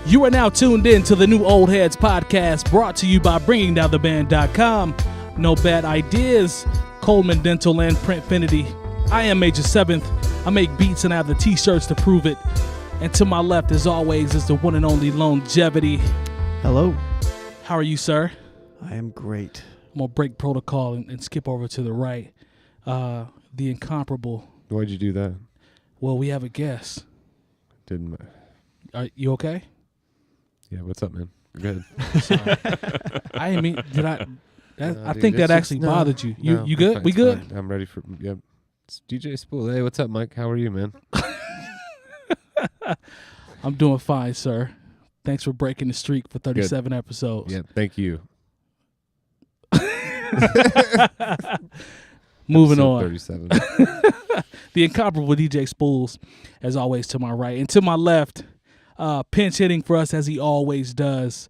You are now tuned in to the new Old Heads podcast, brought to you by BringingDownTheBand.com. No bad ideas, Coleman Dental and Printfinity. I am Major 7th. I make beats and I have the t-shirts to prove it. And to my left, as always, is the one and only Lonegevity. Hello. How are you, sir? I am great. I'm going to break protocol and skip over to the right. The incomparable. Why'd you do that? Well, we have a guest. Didn't. Are you okay? Yeah, what's up, man? Good. Sorry. I didn't mean, did I? I Dude, think that it's actually just- bothered you. No, You good? it's We good? fine. I'm ready for. Yep. It's DJ Spoolz. Hey, what's up, Mike? How are you, man? I'm doing fine, sir. Thanks for breaking the streak for 37 episodes. Yeah, thank you. Moving Episode on. 37. The incomparable DJ Spoolz, as always, to my right. And to my left, pinch hitting for us as he always does,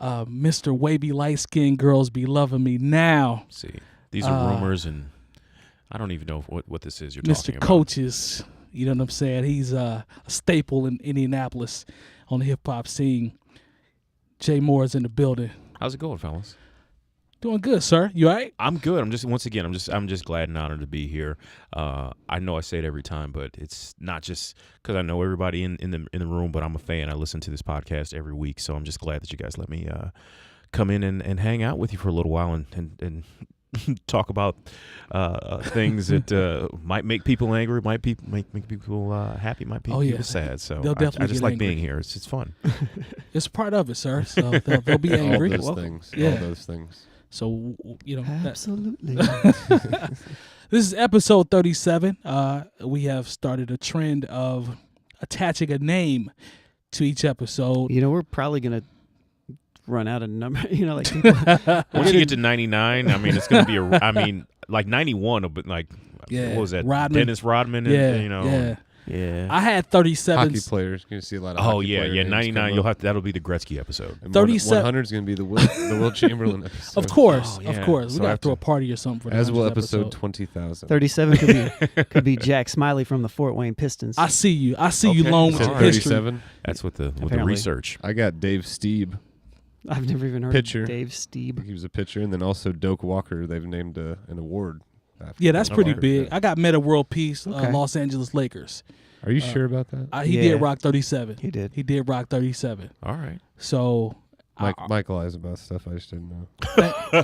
Mr. Wavy Light-Skinned Girls Be Loving Me Now. See, these are rumors, and I don't even know what this is you're talking Mr. about. Coaches, you know what I'm saying? He's a staple in Indianapolis on the hip-hop scene. Jay Moore is in the building. How's it going, fellas? Doing good, sir. You all right? I'm good. I'm just glad and honored to be here. I know I say it every time, but it's not just because I know everybody in the room, but I'm a fan. I listen to this podcast every week, so I'm just glad that you guys let me come in and hang out with you for a little while and talk about things that might make people angry, might make people happy, might make people sad. So They'll definitely I just get like angry. being here. It's fun. It's part of it, sir. So they'll be angry. All those Welcome. things. Yeah. All those things. So, you know. Absolutely. This is episode 37. We have started a trend of attaching a name to each episode. You know, we're probably going to run out of number. You know, like people. Once you get to 99, I mean, it's going to be like 91, but like, Yeah, what was that? Rodman. Dennis Rodman, and, Yeah, you know. yeah. Yeah. I had 37. Hockey players. You're going to see a lot of Oh hockey yeah, player yeah. names 99. come You'll up. have that'll be the Gretzky episode. And 37 100 is going to be the Will Chamberlain episode. Of course, Oh, yeah. of course. We So got I to have throw to- a party or something for the As will 100th episode 20,000. 37 could be Jack Smiley from the Fort Wayne Pistons. I see you. I see you Okay. long with All your right. history. 37. That's with the Apparently. research. I got Dave Steeb. I've never even heard Pitcher. of Dave Steeb. He was a pitcher. And then also Doak Walker. They've named an award after Yeah, that's Doak pretty Walker. big. I got Meta World Peace, Okay. Los Angeles Lakers. Are you sure about that? He Yeah. did rock 37. He did. He did rock 37. All right. So, Mike lies about stuff I just didn't know.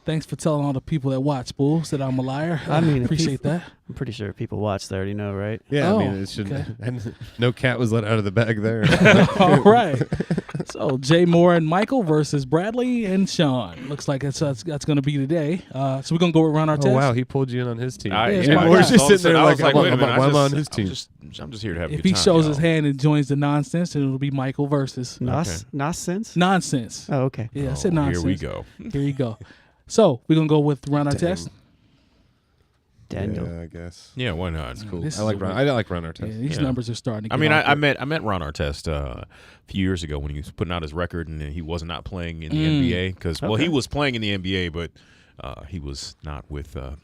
thanks for telling all the people that watch Bulls that I'm a liar. I mean, if appreciate people- that. I'm pretty sure people watch, they already know, right? Yeah, Oh, I mean, it should. okay. And no cat was let out of the bag there. All right. So Jay Moore and Michael versus Bradley and Sean. Looks like that's going to be today. So we're going to go around our Oh test. wow, he pulled you in on his team. it's my We're guy. just sitting there I was like, wait a minute, I'm on his team. I'm just here to have a If good he time, shows y'all. his hand and joins the nonsense, then it'll be Michael versus Nonsense? nonsense. Oh, okay. Yeah, I said Oh, nonsense. Here we go. Here you go. So we're going to go with round our Dang. test. Daniel. Yeah, I guess. Yeah, why not? That's cool. This I like is run. a- I like run our Yeah, test. these Yeah. numbers are starting to I get mean, I awkward. met Ron Artest a few years ago when he was putting out his record, and he was not playing in the NBA because he was playing in the NBA, but he was not with a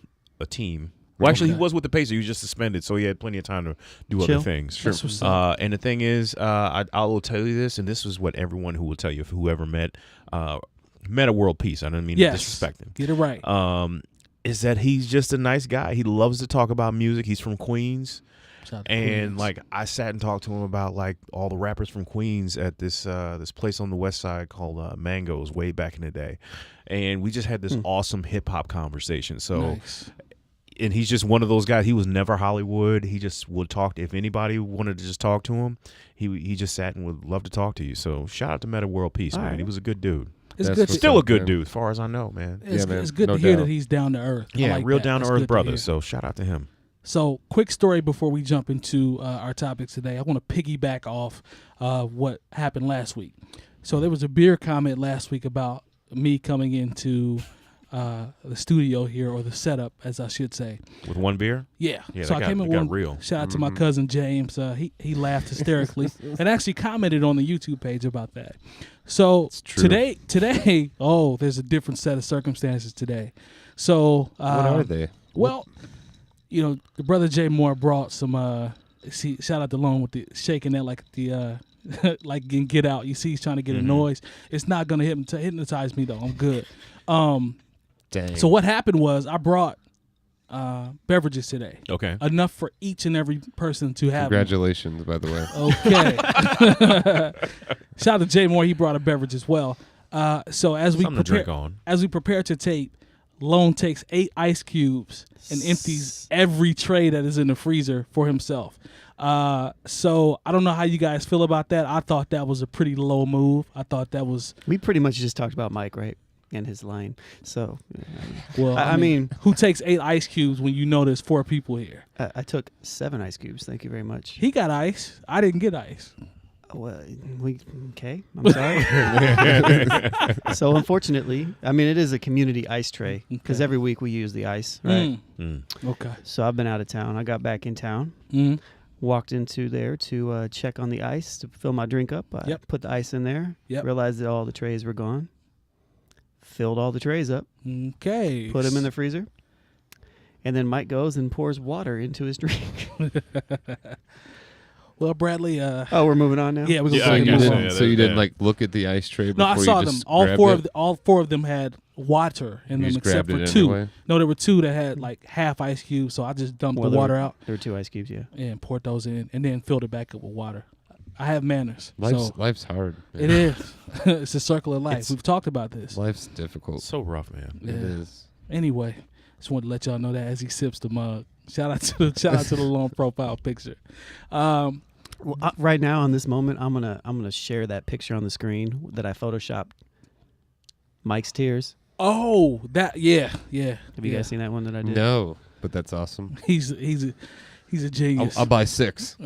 team. Well, actually, he was with the Pacers. He was just suspended, so he had plenty of time to do Chill. other things. Sure. That's what's up. And the thing is, I will tell you this, and this is what everyone who will tell you, if whoever met a world peace. I don't mean to disrespect him. Get it right. Is that he's just a nice guy. He loves to talk about music. He's from Queens. Shout out to And Queens. like I sat and talked to him about like all the rappers from Queens at this place on the west side called Mango's way back in the day, and we just had this awesome hip hop conversation. So, Nice. and he's just one of those guys. He was never Hollywood. He just would talk. If anybody wanted to just talk to him, he just sat and would love to talk to you. So shout out to Meta World Peace, man. right. He was a good dude. It's That's good. what's Still a up, good man. dude, as far as I know, man. It's, Yeah, man. it's good No to hear doubt. that he's down to earth. I Yeah, like real that. down to That's earth good brother. hear. So shout out to him. So, quick story before we jump into our topics today. I want to piggyback off what happened last week. So, there was a beer comment last week about me coming into the studio here, or the setup, as I should say. With one beer. Yeah. Yeah, So that I got- came in that got one. real. Shout out to my cousin James. He laughed hysterically and actually commented on the YouTube page about that. So true. today, oh, there's a different set of circumstances today. So What are they? well, you know, the brother Jay Moore brought some. Shout out to Lone with the shaking that like the like in Get Out. You see he's trying to get a noise. It's not going to hypnotize me, though. I'm good. Dang. So what happened was I brought beverages today. Okay. Enough for each and every person to have. Congratulations, by the way. Okay. Shout out to Jay Moore. He brought a beverage as well. So as we prepare to tape, Lone takes 8 ice cubes and empties every tray that is in the freezer for himself. So I don't know how you guys feel about that. I thought that was a pretty low move. I thought that was. We pretty much just talked about Mike, right? And his line. So, well, I mean, who takes 8 ice cubes when you know there's 4 people here? I took 7 ice cubes. Thank you very much. He got ice. I didn't get ice. Well, okay. I'm sorry. So unfortunately, I mean, it is a community ice tray because every week we use the ice, right? Okay. So I've been out of town. I got back in town. Walked into there to check on the ice to fill my drink up. I put the ice in there. Realized that all the trays were gone. Filled all the trays up. Okay. Put them in the freezer. And then Mike goes and pours water into his drink. Well, Bradley. We're moving on now. Yeah, we're so going to move on. So you didn't like look at the ice tray before No, I saw you them. just All grabbed all four of them had water in You them, just except grabbed for it 2. anyway? No, there were 2 that had like half ice cubes, so I just dumped the water out. There were 2 ice cubes, yeah. And poured those in, and then filled it back up with water. I have manners. Life's hard. Man. It is. It's a circle of life. We've talked about this. Life's difficult. So rough, man. Yeah. It is. Anyway, just wanted to let y'all know that as he sips the mug. Shout out to the long profile picture. Well, right now on this moment, I'm gonna share that picture on the screen that I photoshopped. Mike's tears. Oh, that yeah. Have you guys seen that one that I did? No, but that's awesome. He's a genius. I'll buy 6.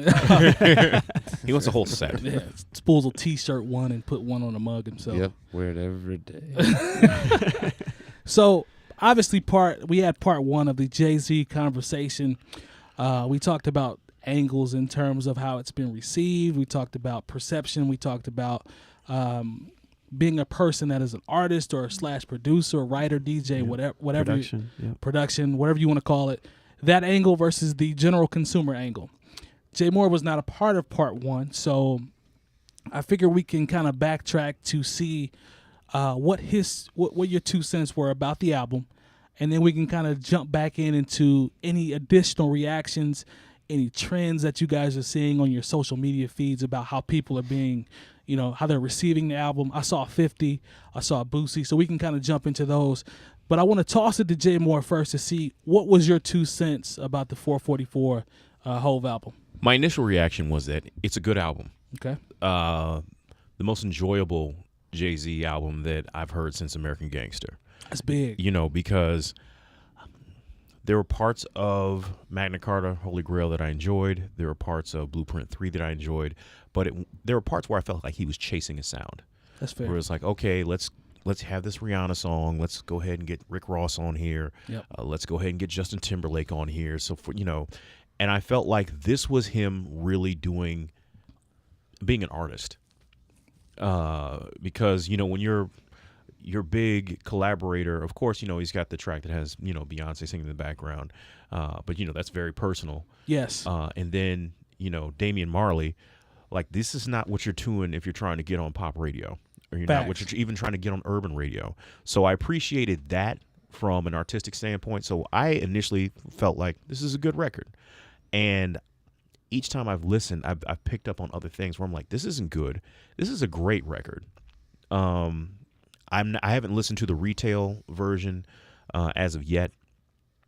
He wants a whole set. Yeah, Spoolz will t-shirt one and put one on a mug himself. Yep, wear it every day. So obviously, we had part 1 of the Jay-Z conversation. We talked about angles in terms of how it's been received. We talked about perception. We talked about being a person that is an artist or / producer, writer, DJ, whatever production, whatever you want to call it. That angle versus the general consumer angle. Jay Moore was not a part of part 1, so I figure we can kind of backtrack to see what your 2 cents were about the album, and then we can kind of jump back into any additional reactions, any trends that you guys are seeing on your social media feeds about how people are being, how they're receiving the album. I saw 50, I saw Boosie, so we can kind of jump into those. But I want to toss it to Jay Moore first to see what was your 2 cents about the 444 𝐽𝐻 album. My initial reaction was that it's a good album. Okay. The most enjoyable Jay-Z album that I've heard since American Gangster. That's big. Because there were parts of Magna Carta, Holy Grail that I enjoyed. There were parts of Blueprint 3 that I enjoyed. But there were parts where I felt like he was chasing a sound. That's fair. Where it was like, okay, let's have this Rihanna song. Let's go ahead and get Rick Ross on here. Yep. Let's go ahead and get Justin Timberlake on here. So and I felt like this was him really being an artist. Because when you're your big collaborator, of course, he's got the track that has Beyonce singing in the background, but that's very personal. Yes. And then Damian Marley, like this is not what you're doing if you're trying to get on pop radio. Or you're not what you're even trying to get on urban radio. So I appreciated that from an artistic standpoint. So I initially felt like this is a good record. And each time I've listened, I've picked up on other things where I'm like, this isn't good. This is a great record. I haven't listened to the retail version as of yet.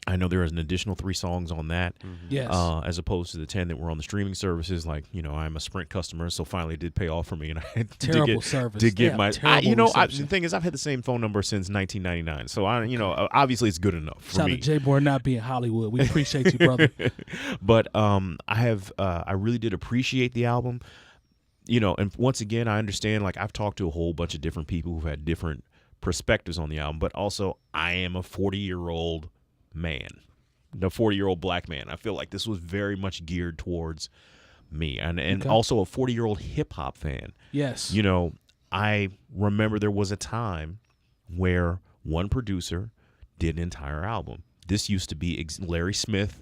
I know there is an additional 3 songs on that, yes, as opposed to the 10 that were on the streaming services. Like, I'm a Sprint customer, so finally it did pay off for me, and I had service. to get my. The thing is, I've had the same phone number since 1999, so obviously it's good enough for Shout me. out to Jay Moore not being Hollywood. We appreciate you, brother. But I really did appreciate the album, and once again, I understand. Like I've talked to a whole bunch of different people who've had different perspectives on the album, but also I am a 40-year-old man, the 40-year-old black man. I feel like this was very much geared towards me, and also a 40-year-old hip-hop fan. Yes. I remember there was a time where one producer did an entire album. This used to be Larry Smith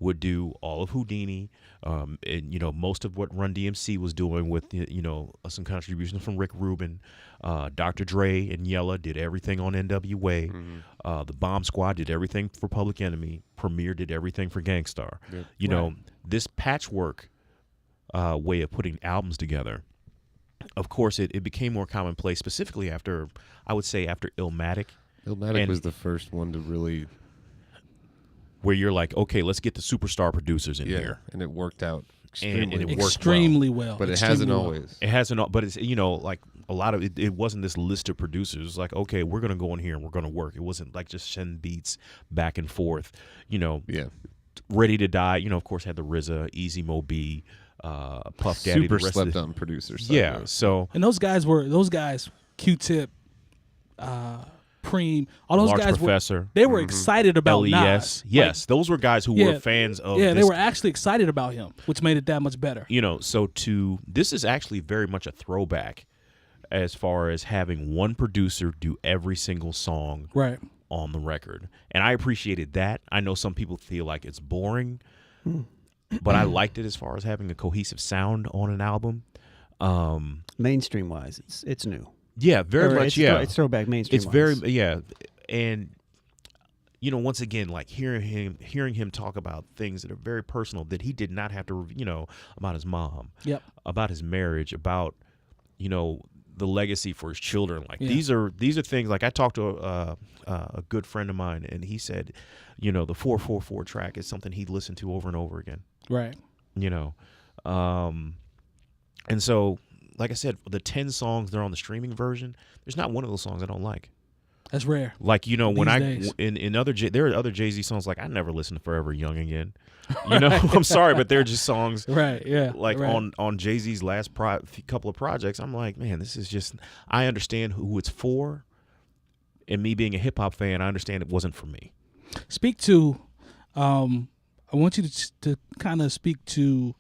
would do all of Houdini, and you know, most of what Run DMC was doing with, you know, some contributions from Rick Rubin. Dr. Dre and Yella did everything on NWA. The Bomb Squad did everything for Public Enemy. Premier did everything for Gangstar. Yep. You know, this patchwork way of putting albums together, of course, it became more commonplace, specifically after, I would say, after Illmatic. Illmatic was the first one to really... Where you're like, okay, let's get the superstar producers in here. And it worked out extremely well. But it hasn't always. It hasn't, but it's, you know, like a lot of it wasn't this list of producers. It was like, okay, we're going to go in here and we're going to work. It wasn't like just send beats back and forth, you know. Yeah. Ready to Die, you know, of course, had the RZA, Easy Mo B, Puff Daddy. Super slept on producers. Yeah, so. And those guys, Q-Tip, Preem, all those Large guys Professor. They were excited about LES. Nas. Yes, those were guys who were fans of this. They were actually excited about him, which made it that much better. You know, so this is actually very much a throwback as far as having one producer do every single song on the record. And I appreciated that. I know some people feel like it's boring, but I liked it as far as having a cohesive sound on an album. Mainstream wise, it's new. Yeah, very much. It's throwback mainstream. It's very and you know, once again, like hearing him talk about things that are very personal that he did not have to, you know, about his mom, about his marriage, about, you know, the legacy for his children. Like these are things. Like I talked to a good friend of mine, and he said, you know, the 444 track is something he listened to over and over again. Right. You know, and so. Like I said, the 10 songs that are on the streaming version, there's not one of those songs I don't like. That's rare. Like, you know, when days. There are other Jay-Z songs, like I never listen to Forever Young again. You know, I'm sorry, but they're just songs. On Jay-Z's last couple of projects, I'm like, man, this is just, I understand who it's for. And me being a hip hop fan, I understand it wasn't for me. Speak to, I want you to kind of speak to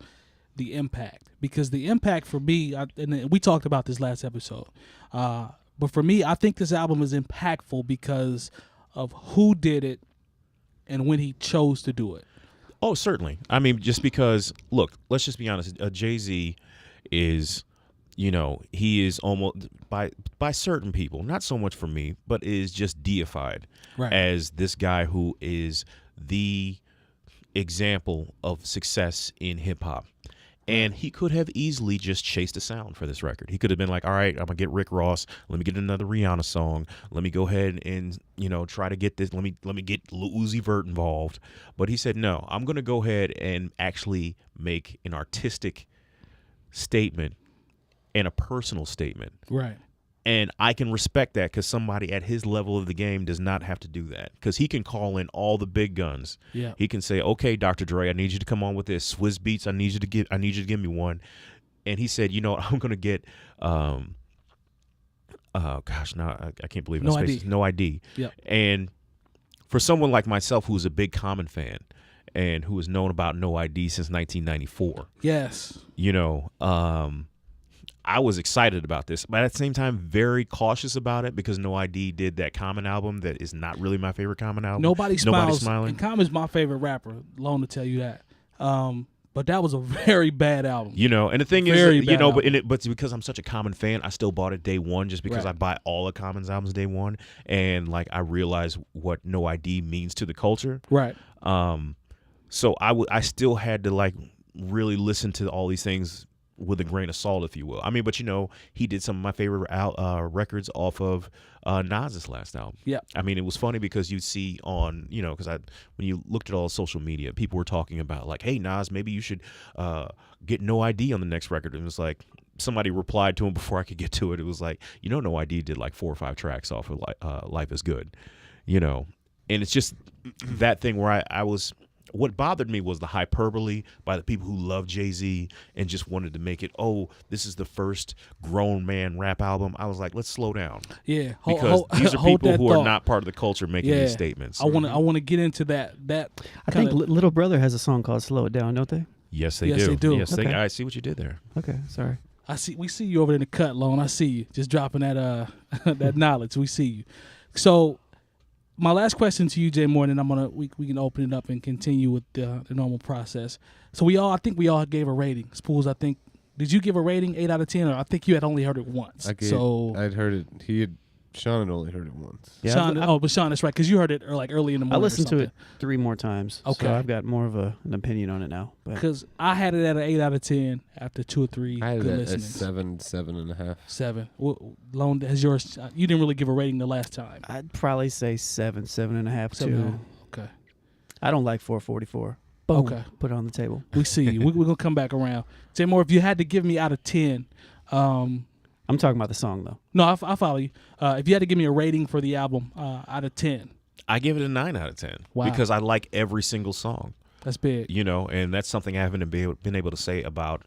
the impact, because the impact for me, and we talked about this last episode, but for me, I think this album is impactful because of who did it and when he chose to do it. Oh, certainly. I mean, just because, look, let's just be honest. Jay-Z is, you know, he is almost, by certain people, not so much for me, but is just deified as this guy who is the example of success in hip-hop. And he could have easily just chased a sound for this record. He could have been like, all right, I'm going to get Rick Ross. Let me get another Rihanna song. Let me go ahead and, you know, try to get this. Let me get Lil Uzi Vert involved. But he said, no, I'm going to go ahead and actually make an artistic statement and a personal statement. Right. And I can respect that, because somebody at his level of the game does not have to do that, because he can call in all the big guns. Yeah. He can say, okay, Dr. Dre, I need you to come on with this. Swizz Beatz, I need you to give me one. And he said, you know what, I'm going to get, I can't believe it. No ID. Yeah. And for someone like myself, who's a big Common fan and who has known about No ID since 1994. Yes. You know, I was excited about this, but at the same time, very cautious about it, because No ID did that Common album that is not really my favorite Common album. Nobody's Smiling. And Common's my favorite rapper, alone to tell you that. But that was a very bad album. You know, and the thing is, you know, but because I'm such a Common fan, I still bought it day one, just because I buy all of Common's albums day one, and like I realize what No ID means to the culture. Right. So I still had to like really listen to all these things with a grain of salt, if you will. I mean, but you know, he did some of my favorite records off of Nas's last album. Yeah. I mean, it was funny because you'd see on, you know, because when you looked at all social media, people were talking about like, hey, Nas, maybe you should get No ID on the next record. And it was like, somebody replied to him before I could get to it. It was like, you know, No ID did like 4 or 5 tracks off of Life is Good, you know. And it's just that thing where I was... What bothered me was the hyperbole by the people who love Jay-Z and just wanted to make it, oh, this is the first grown man rap album. I was like, let's slow down. Yeah. Because these are people who are not part of the culture making these statements. I want to get into that. I think Little Brother has a song called Slow It Down, don't they? Yes, they do. Yes, okay. I see what you did there. Okay, sorry. We see you over in the cut, Lone. I see you. Just dropping that that knowledge. We see you. So my last question to you, Jay Moore, and then we can open it up and continue with the normal process. So I think we all gave a rating. Spoolz, I think, did you give a rating 8 out of 10, or I think you had only heard it once? I'd heard it. Sean had only heard it once. Yeah, Sean, but Sean, that's right, because you heard it early in the morning. I listened to it 3 more times. Okay, so I've got more of an opinion on it now. Because I had it at an 8 out of 10 after 2 or 3 I had good it at listenings. 7.5. 7. Lone, has yours? You didn't really give a rating the last time. I'd probably say 7.5 too. Okay. I don't like 444. Boom. Okay. Put it on the table. We see you. We're gonna come back around. Jay Moore, if you had to give me out of 10. I'm talking about the song, though. No, I follow you. If you had to give me a rating for the album out of 10. I give it a 9 out of 10. Wow. Because I like every single song. That's big. And that's something I haven't been able to say about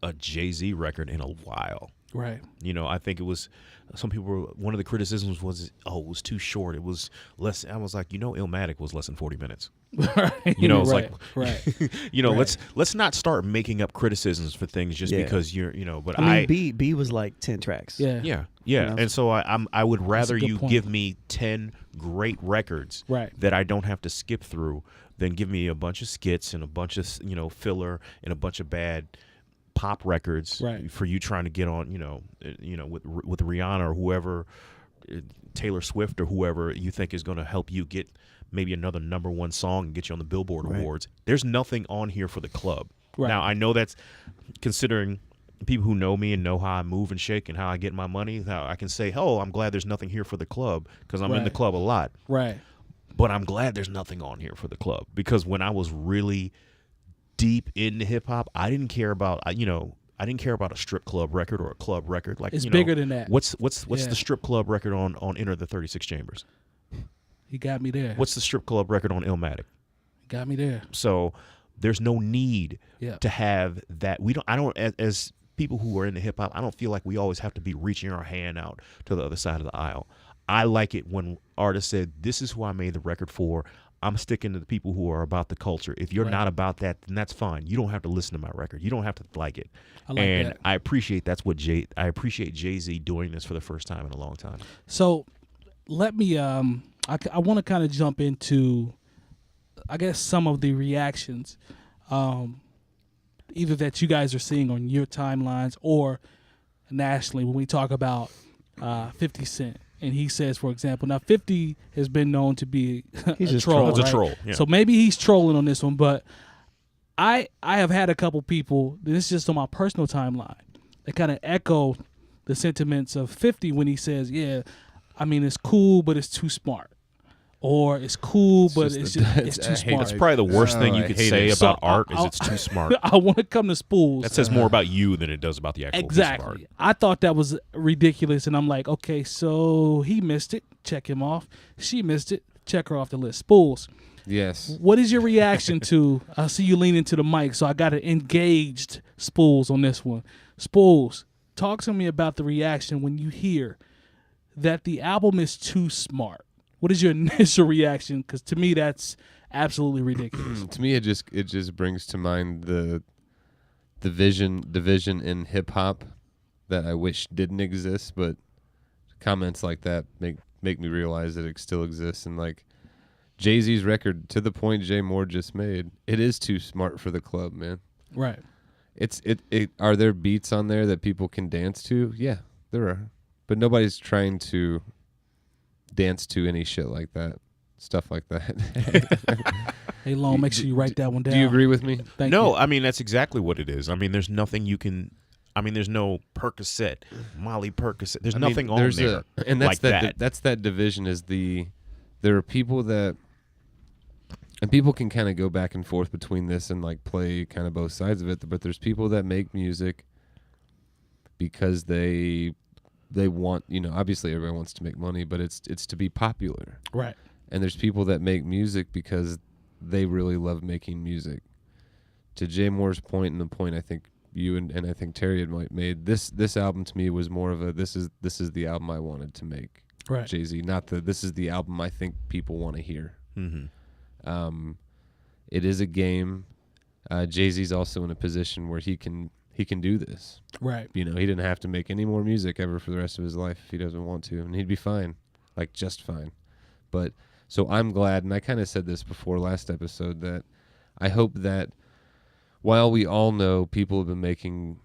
a Jay-Z record in a while. Right. I think it was, some people one of the criticisms was, it was too short. It was less, I was like, 𝗏𝗡𝗄 was less than 40 minutes. Right. It's right. Right. let's not start making up criticisms for things just because but I mean, B was like 10 tracks. Yeah. And so I would rather you give me 10 great records that I don't have to skip through than give me a bunch of skits and a bunch of, filler and a bunch of bad pop records for you trying to get on, with Rihanna or whoever, Taylor Swift or whoever you think is going to help you get maybe another #1 song and get you on the Billboard Awards. There's nothing on here for the club. Now, I know that's, considering people who know me and know how I move and shake and how I get my money, how I can say, I'm glad there's nothing here for the club because I'm in the club a lot. Right. But I'm glad there's nothing on here for the club because when I was really deep into hip hop, I didn't care about I didn't care about a strip club record or a club record. Like it's bigger than that. What's the strip club record on Enter the 36 Chambers? He got me there. What's the strip club record on Illmatic? Got me there. So there's no need to have that. As people who are into hip hop, I don't feel like we always have to be reaching our hand out to the other side of the aisle. I like it when artists said, "This is who I made the record for. I'm sticking to the people who are about the culture. If you're not about that, then that's fine. You don't have to listen to my record. You don't have to like it." That. I appreciate I appreciate Jay-Z doing this for the first time in a long time. So let me I want to kind of jump into, I guess, some of the reactions either that you guys are seeing on your timelines or nationally when we talk about 50 Cent. And he says, for example, now 50 has been known to be a troll. He's a troll. Yeah. So maybe he's trolling on this one, but I have had a couple people, this is just on my personal timeline, that kind of echo the sentiments of 50 when he says, it's cool, but it's too smart. Or it's cool, but it's too smart. That's probably the worst thing you could say about art is it's too smart. I want to come to Spoolz. That says more about you than it does about the actual piece of art. I thought that was ridiculous, and I'm like, okay, so he missed it. Check him off. She missed it. Check her off the list. Spoolz. Yes. What is your reaction to, I see you leaning to the mic, so I got an engaged Spoolz on this one. Spoolz, talk to me about the reaction when you hear that the album is too smart. What is your initial reaction? Because to me, that's absolutely ridiculous. To me, it just brings to mind the division in hip hop that I wish didn't exist, but comments like that make me realize that it still exists. And like Jay-Z's record, to the point Jay Moore just made, it is too smart for the club, man. Right. Are there beats on there that people can dance to? Yeah, there are, but nobody's trying to dance to any shit like that, stuff like that. Hey, Long, make sure you write that one down. Do you agree with me? Thank you. I mean, that's exactly what it is. I mean, there's nothing you can, there's no Percocet, Molly Percocet. There's nothing on there and that's like that. That's that division is there are people that, and people can kind of go back and forth between this and like play kind of both sides of it, but there's people that make music because they want, obviously everyone wants to make money, but it's to be popular. Right. And there's people that make music because they really love making music. To Jay Moore's point, and the point I think you and I think Terry had made, this album to me was more of a this is the album I wanted to make. Right. Jay-Z, not this is the album I think people want to hear. Mm-hmm. It is a game. Jay-Z's also in a position where he can do this. Right. He didn't have to make any more music ever for the rest of his life if he doesn't want to, and he'd be fine, like just fine. But So I'm glad, and I kind of said this before last episode, that I hope that while we all know people have been making,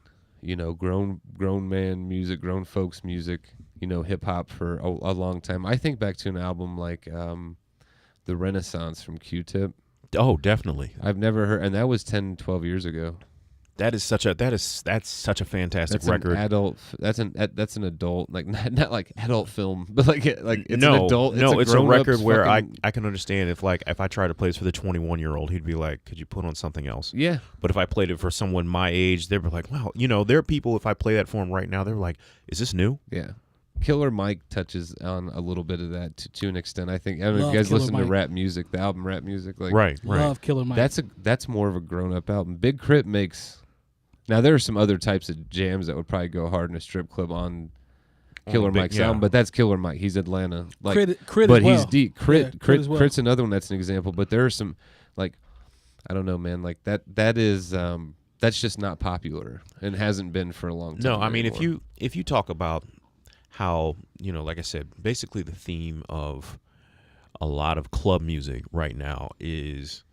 grown man music, grown folks music, hip hop for a long time. I think back to an album like The Renaissance from Q-Tip. Oh, definitely. I've never heard, and that was 10, 12 years ago. That's such a fantastic record. That's an adult, like not like adult film, but like it's an adult. It's a record where I can understand if I tried to play this for the 21-year-old, he'd be like, "Could you put on something else?" Yeah. But if I played it for someone my age, they'd be like, "Wow, there are people. If I play that for them right now, they're like, is this new?" Yeah. Killer Mike touches on a little bit of that to an extent. I think. I don't know if you guys Killer listen Mike. to rap music, the album Rap Music, like right. Love Killer Mike. That's more of a grown up album. Big Crit makes. Now there are some other types of jams that would probably go hard in a strip club on Killer Mike's album, but that's Killer Mike. He's Atlanta, like Crit but as well. he's deep. Crit as well. Crit's another one that's an example. But there are some like I don't know, man. Like that is that's just not popular and hasn't been for a long time. No, I mean anymore. if you talk about how like I said, basically the theme of a lot of club music right now is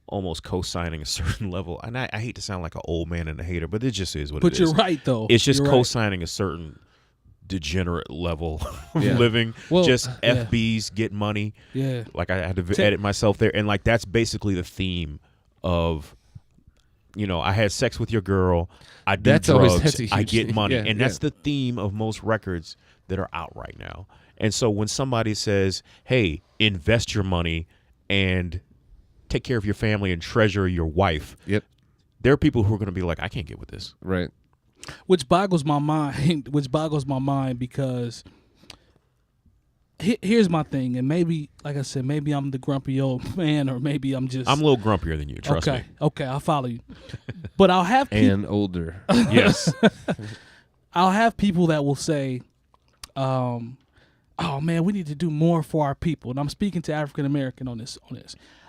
almost co-signing a certain level, and I hate to sound like an old man and a hater, but it just is what it is. But you're right, though. It's just You're co-signing a certain degenerate level of living. Well, just FBs get money. Yeah. Like I had to edit myself there, and like that's basically the theme of. I had sex with your girl. I do drugs. I get money, and that's the theme of most records that are out right now. And so when somebody says, "Hey, invest your money and take care of your family and treasure your wife," there are people who are going to be like, "I can't get with this." Right. Which boggles my mind. Because here's my thing, and maybe, like I said, maybe I'm the grumpy old man, or maybe I'm a little grumpier than you. Trust me. Okay, I'll follow you. But I'll have and older. Yes. I'll have people that will say, "Oh man, we need to do more for our people." And I'm speaking to African American on this.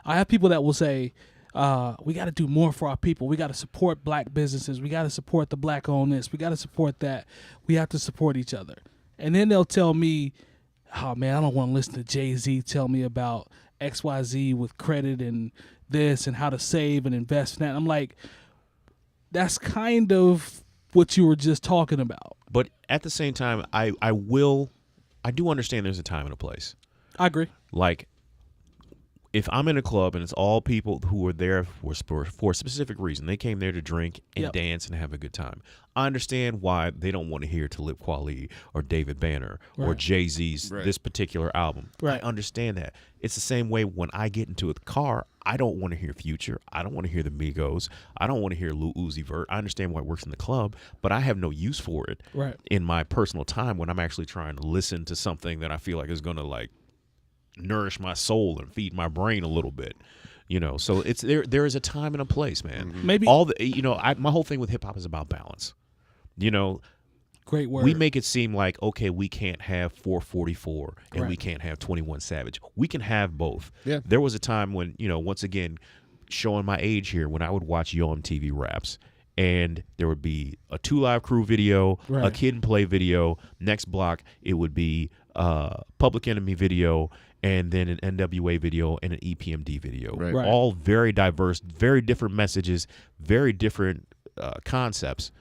I have people that will say, "We got to do more for our people. We got to support black businesses. We got to support the black owned this. We got to support that. We have to support each other." And then they'll tell me, "Oh man, I don't want to listen to Jay-Z tell me about XYZ with credit and this and how to save and invest in that." I'm like, that's kind of what you were just talking about. But at the same time, I do understand there's a time and a place. I agree. Like, if I'm in a club and it's all people who are there for a specific reason, they came there to drink and dance and have a good time. I understand why they don't want to hear 𝗏𝗏 𝗏𝗏 or David Banner or Jay-Z's this particular album. Right. I understand that. It's the same way when I get into a car, I don't want to hear Future. I don't want to hear the Migos. I don't want to hear Lil Uzi Vert. I understand why it works in the club, but I have no use for it in my personal time when I'm actually trying to listen to something that I feel like is going to like nourish my soul and feed my brain a little bit. So it's there is a time and a place, man. Mm-hmm. Maybe all the my whole thing with hip hop is about balance. Great word. We make it seem like, okay, we can't have 444 and we can't have 21 Savage. We can have both. Yeah. There was a time when, once again, showing my age here, when I would watch Yo MTV Raps, and there would be a 2 Live Crew video, a Kid and Play video. Next block, it would be Public Enemy video, and then an NWA video and an EPMD video. Right. All very diverse, very different messages, very different concepts.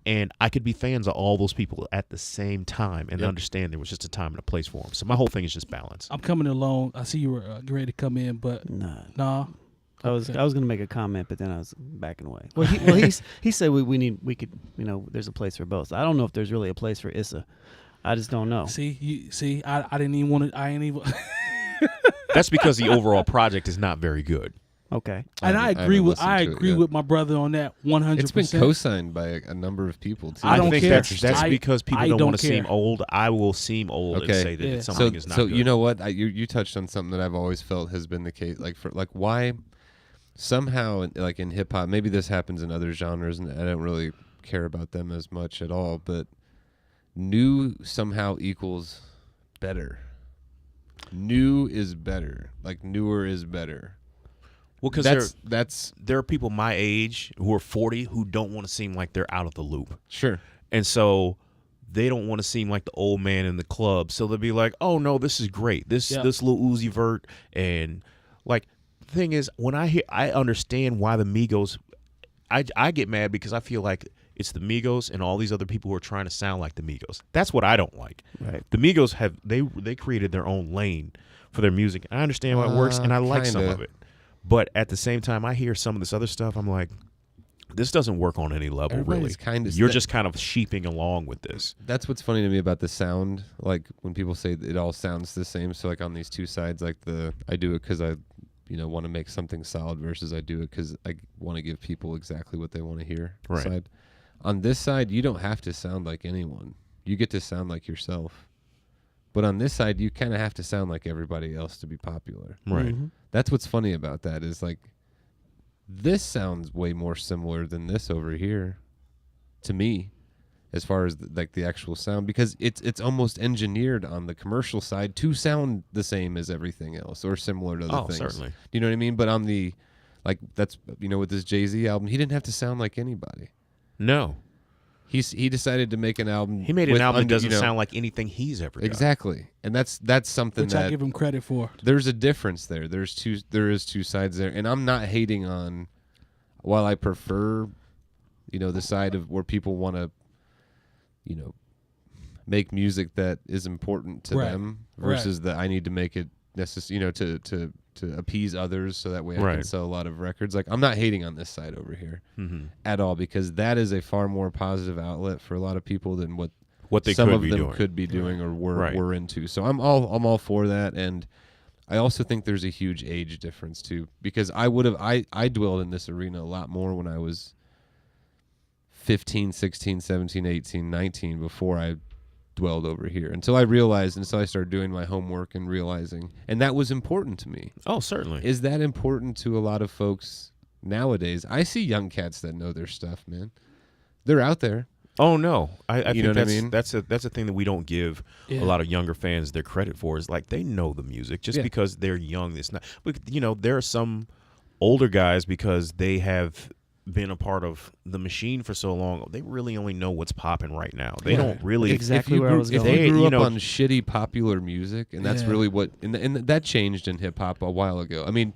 And I could be fans of all those people at the same time and understand there was just a time and a place for them. So my whole thing is just balance. I'm coming along. I see you were getting ready to come in, but nah. I was going to make a comment, but then I was backing away. Well, he said we could there's a place for both. I don't know if there's really a place for Issa. I just don't know. See, I didn't even want to. I ain't even. That's because the overall project is not very good. Okay, and I agree with my brother on that 100%. It's been co-signed by a number of people too. I don't think care. That's because people don't want to care. seem old. I will seem old and say that something is not so good. You know what? You touched on something that I've always felt has been the case. Why somehow in hip hop, maybe this happens in other genres, and I don't really care about them as much at all. But new somehow equals better. New is better. Like newer is better. Well, because there are people my age who are 40 who don't want to seem like they're out of the loop. Sure. And so they don't want to seem like the old man in the club, so they'll be like, "Oh no, this is great. This little Uzi Vert." And like the thing is, when I understand why the Migos. I get mad because I feel like it's the Migos and all these other people who are trying to sound like the Migos. That's what I don't like. Right. The Migos they created their own lane for their music. I understand how it works, and I like some of it. But at the same time, I hear some of this other stuff. I'm like, this doesn't work on any level, really. You're just kind of sheeping along with this. That's what's funny to me about the sound. Like when people say it all sounds the same. So like on these two sides, like I do it because I want to make something solid versus I do it because I want to give people exactly what they want to hear. Right. Side. On this side, you don't have to sound like anyone. You get to sound like yourself. But on this side, you kind of have to sound like everybody else to be popular. Right. Mm-hmm. That's what's funny about that is like this sounds way more similar than this over here to me. As far as the actual sound, because it's almost engineered on the commercial side to sound the same as everything else or similar to other things. Certainly. Do you know what I mean? But on the, that's with this Jay-Z album, he didn't have to sound like anybody. No. He decided to make an album. He made an album that doesn't sound like anything he's ever done. Exactly, and that's something which that I give him credit for. There's a difference there. There is two sides there, and I'm not hating on. While I prefer, the side of where people want to. Make music that is important to them versus that I need to make it necessary, to appease others so that way I can sell a lot of records. Like I'm not hating on this side over here at all because that is a far more positive outlet for a lot of people than what they some could of be them doing. Could be doing or were into. So I'm all for that, and I also think there's a huge age difference too because I dwelled in this arena a lot more when I was 15, 16, 17, 18, 19 before I dwelled over here until I started doing my homework and realizing, and that was important to me. Oh, certainly. Is that important to a lot of folks nowadays? I see young cats that know their stuff, man. They're out there. Oh no, I think know what I mean? That's a thing that we don't give a lot of younger fans their credit for. Is like they know the music just because they're young. It's not, but there are some older guys because they have been a part of the machine for so long, they really only know what's popping right now. They don't really exactly where I was going. If you grew up on shitty popular music, and that's really what, and that changed in hip hop a while ago. I mean,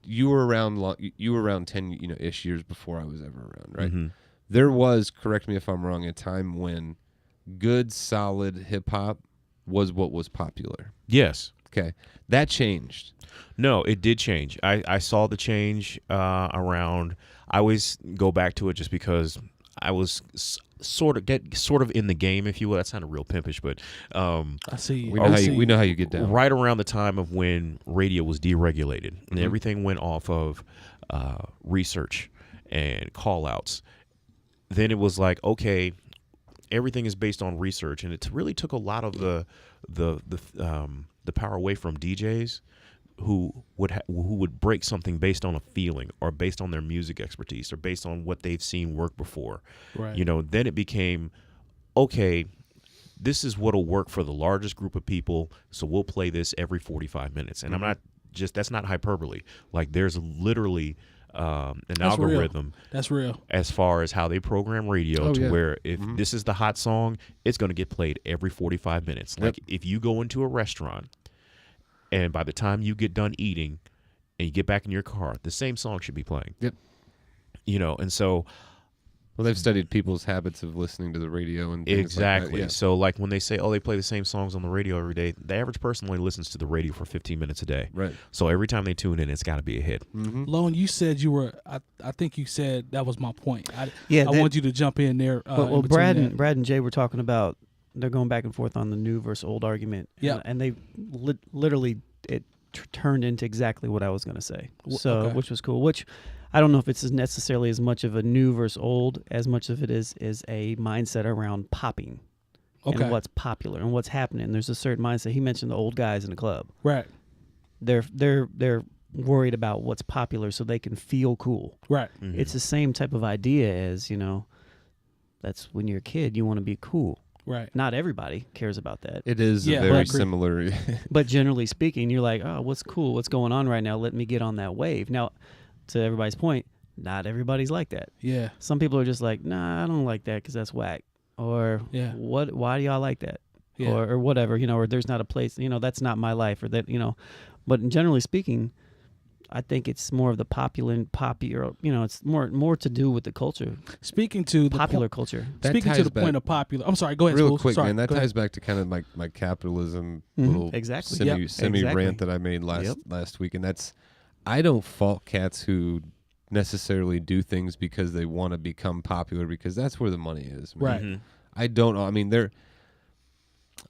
you were around 10 ish years before I was ever around, right? Mm-hmm. There was, correct me if I'm wrong, a time when good solid hip hop was what was popular. Yes. Okay, that changed. No, it did change. I saw the change around. I always go back to it just because I was sort of in the game, if you will. That sounded real pimpish, but I see. We know how you get down. Right around the time of when radio was deregulated and everything went off of research and call outs. Then it was like, okay, everything is based on research, and it really took a lot of the power away from DJs who would break something based on a feeling or based on their music expertise or based on what they've seen work before. Right. Then it became, okay, this is what'll work for the largest group of people, so we'll play this every 45 minutes. And that's not hyperbole. Like there's literally that's algorithm. Real. That's real. As far as how they program radio where if this is the hot song, it's going to get played every 45 minutes. Like if you go into a restaurant and by the time you get done eating and you get back in your car, the same song should be playing. Yep. And so well, they've studied people's habits of listening to the radio and things exactly. Like that, yeah. So like when they say, oh, they play the same songs on the radio every day, the average person only listens to the radio for 15 minutes a day. Right. So every time they tune in, it's got to be a hit. Mm-hmm. Lone, you said you were. I think you said that was my point. I want you to jump in there. Well, Brad and Jay were talking about they're going back and forth on the new versus old argument. Yeah, and they literally it turned into exactly what I was going to say. So which was cool. Which I don't know if it's necessarily as much of a new versus old as much of it is a mindset around popping and what's popular and what's happening. There's a certain mindset. He mentioned the old guys in the club. Right. They're worried about what's popular so they can feel cool. Right. Mm-hmm. It's the same type of idea as, that's when you're a kid, you want to be cool. Right. Not everybody cares about that. It is very similar. But generally speaking, you're like, oh, what's cool? What's going on right now? Let me get on that wave. Now, to everybody's point, not everybody's like that. Yeah. Some people are just like, nah, I don't like that because that's whack. or what? Why do y'all like that? Or whatever, or there's not a place, that's not my life, or that, but generally speaking, I think it's more of the popular, it's more to do with the culture. Speaking to the popular culture. Speaking to the point of popular. I'm sorry, go ahead. Real Spoolz. quick, sorry, man, that ties back to kind of my capitalism little semi rant that I made last week, and that's, I don't fault cats who necessarily do things because they want to become popular, because that's where the money is, man. Right. Mm-hmm. I don't know. I mean, they're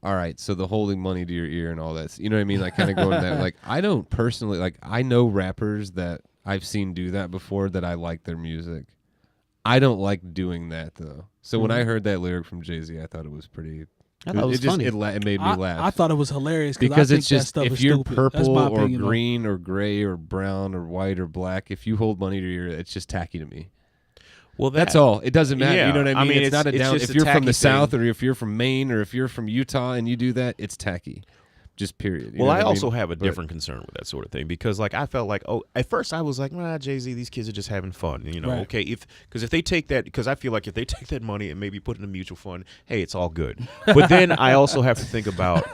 all right, so the holding money to your ear and all that, you know what I mean? Like, kind of going to that. Like, I don't personally, like, I know rappers that I've seen do that before that I like their music. I don't like doing that, though. So when I heard that lyric from Jay-Z, I thought it was pretty... I thought it was funny. It made me laugh. I thought it was hilarious because I it's think just, that stuff if is you're stupid. purple or opinion, green or gray or brown or white or black, if you hold money to your ear, it's just tacky to me. Well, that's all. It doesn't matter. Yeah. You know what I mean? It's not a down. If you're from the South thing. or if you're from Maine or if you're from Utah and you do that, it's tacky. Just period. Well, I also have a different concern with that sort of thing, because like I felt like, at first I was like, Jay-Z, these kids are just having fun, okay, because if they take that, because I feel like if they take that money and maybe put it in a mutual fund, hey, it's all good. But then I also have to think about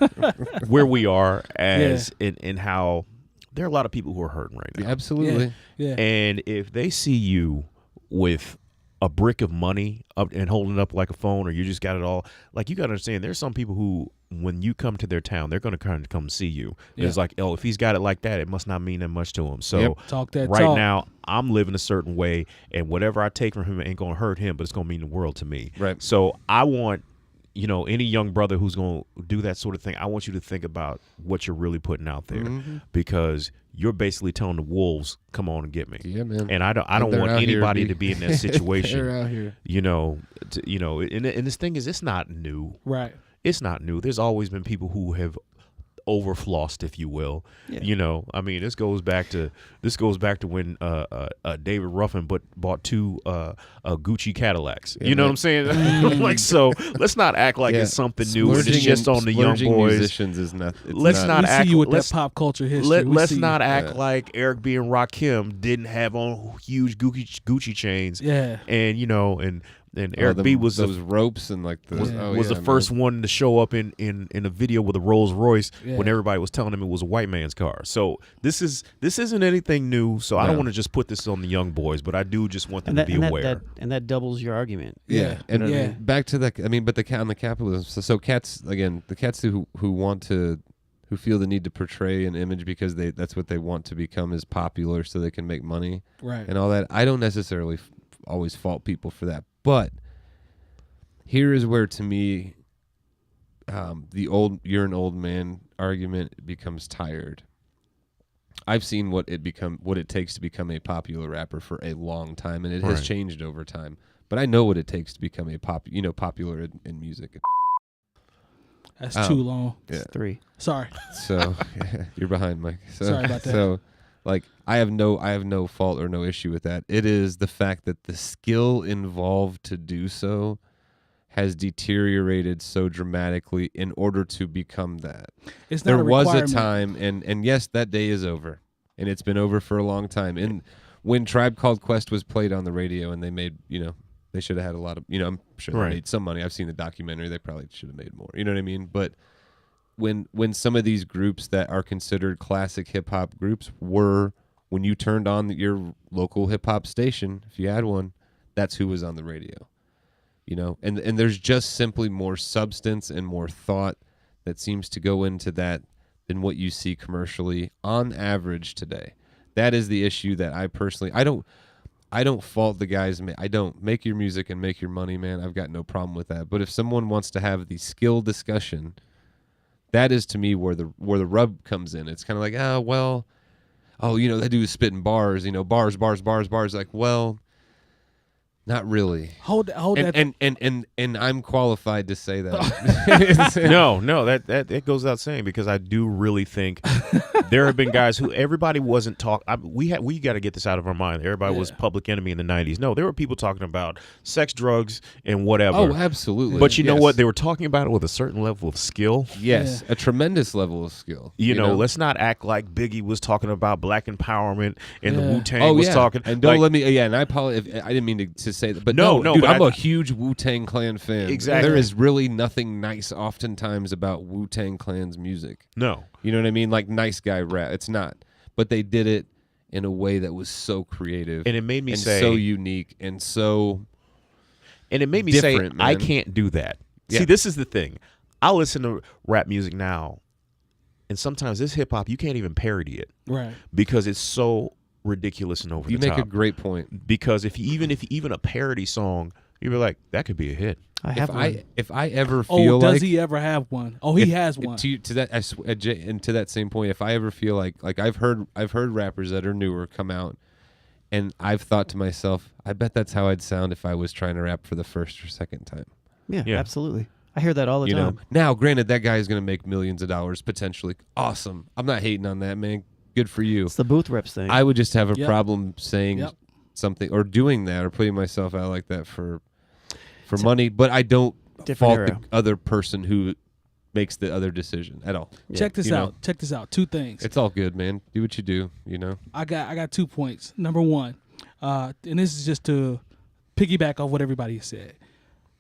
where we are as in how there are a lot of people who are hurting right now. Yeah, absolutely. Yeah. And if they see you with a brick of money up and holding it up like a phone, or you just got it all, like, you got to understand, there's some people who, when you come to their town, they're going to kind of come see you. Yeah. It's like, if he's got it like that, it must not mean that much to him. So now I'm living a certain way, and whatever I take from him ain't going to hurt him, but it's going to mean the world to me. Right. So I want, any young brother who's going to do that sort of thing, I want you to think about what you're really putting out there, because you're basically telling the wolves, come on and get me. Yeah, man. And I don't want anybody to be in that situation. They're out here. And this thing is, it's not new. Right. It's not new. There's always been people who have overflossed, if you will. Yeah. I mean, this goes back to when David Ruffin bought two Gucci Cadillacs. You know what I'm saying? Like, so let's not act like it's something new and it's just on the young boys. Musicians is not. Let's not we act. See you with that pop culture history. Let's not act like Eric B and Rakim didn't have on huge Gucci chains. Yeah. And Eric B was those ropes and like the first one to show up in a video with a Rolls Royce when everybody was telling him it was a white man's car. So this isn't anything new. So I don't want to just put this on the young boys, but I do just want them to be aware. That doubles your argument. Yeah. And back to that. I mean, but on the capitalism. So cats again. The cats who feel the need to portray an image because that's what they want to become is popular, so they can make money. Right. And all that. I don't necessarily always fault people for that. But here is where, to me, the you're an old man argument becomes tired. I've seen what it takes to become a popular rapper for a long time, and it has changed over time. But I know what it takes to become a popular in music. That's too long. Yeah. It's 3. Sorry. So you're behind, Mike. Sorry about that. So, like, I have no fault or no issue with that. It is the fact that the skill involved to do so has deteriorated so dramatically in order to become that. It's not there was a requirement. time, and yes, that day is over, and it's been over for a long time. And when Tribe Called Quest was played on the radio, and they made, they should have had a lot of, I'm sure they made some money. I've seen the documentary. They probably should have made more. You know what I mean? But when some of these groups that are considered classic hip-hop groups were, when you turned on your local hip-hop station, if you had one, that's who was on the radio. And there's just simply more substance and more thought that seems to go into that than what you see commercially on average today. That is the issue that I personally, I don't fault the guys. I don't. Make your music and make your money, man. I've got no problem with that. But if someone wants to have the skill discussion, that is to me where the rub comes in. It's kind of like, that dude is spitting bars, bars. Like, well, not really. Hold that. And I'm qualified to say that. No, that goes without saying, because I do really think there have been guys who everybody wasn't talking. We got to get this out of our mind. Everybody was Public Enemy in the 90s. No, there were people talking about sex, drugs, and whatever. Oh, absolutely. But you know what? They were talking about it with a certain level of skill. Yes, a tremendous level of skill. You know, let's not act like Biggie was talking about black empowerment and the Wu-Tang was talking. And don't let me. Yeah, and I apologize. I didn't mean to say that. But no, dude, but I'm a huge Wu-Tang Clan fan. Exactly. There is really nothing nice oftentimes about Wu-Tang Clan's music. No. You know what I mean? Like nice guy rap. It's not. But they did it in a way that was so creative. And it made me say so unique and so And it made me say, man. I can't do that. Yeah. See, this is the thing. I listen to rap music now, and sometimes this hip hop, you can't even parody it. Right. Because it's so ridiculous and over the top. You make a great point. Because if even a parody song, you'd be like, that could be a hit. If I ever feel does he ever have one? Oh, he has one. To that, and to that same point, if I ever feel like I've heard rappers that are newer come out, and I've thought to myself, I bet that's how I'd sound if I was trying to rap for the first or second time. Yeah, absolutely. I hear that all the time. Now, granted, that guy is going to make millions of dollars potentially. Awesome. I'm not hating on that, man. Good for you. It's the booth reps thing. I would just have a problem saying something or doing that or putting myself out like that for money, but I don't fault the other person who makes the other decision at all. Check this out. Check this out. 2 things. It's all good, man. Do what you do, I got 2 points. Number 1, and this is just to piggyback off what everybody said.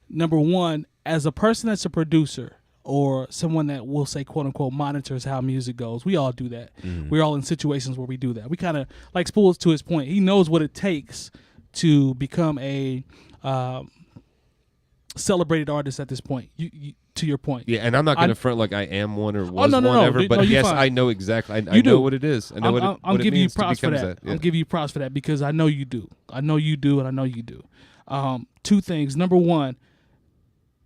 Number 1, as a person that's a producer or someone that will say, quote unquote, monitors how music goes, we all do that. Mm-hmm. We're all in situations where we do that. We kind of, like Spoolz to his point, he knows what it takes to become a celebrated artist at this point. You to your point. Yeah, and I'm not going to front like I am one or was one ever, but yes, fine. I know exactly. I know what it is. I know what it giving means you props to for become that. Yeah. I'm giving you props for that because I know you do. I know you do, and I know you do. 2 things. Number 1,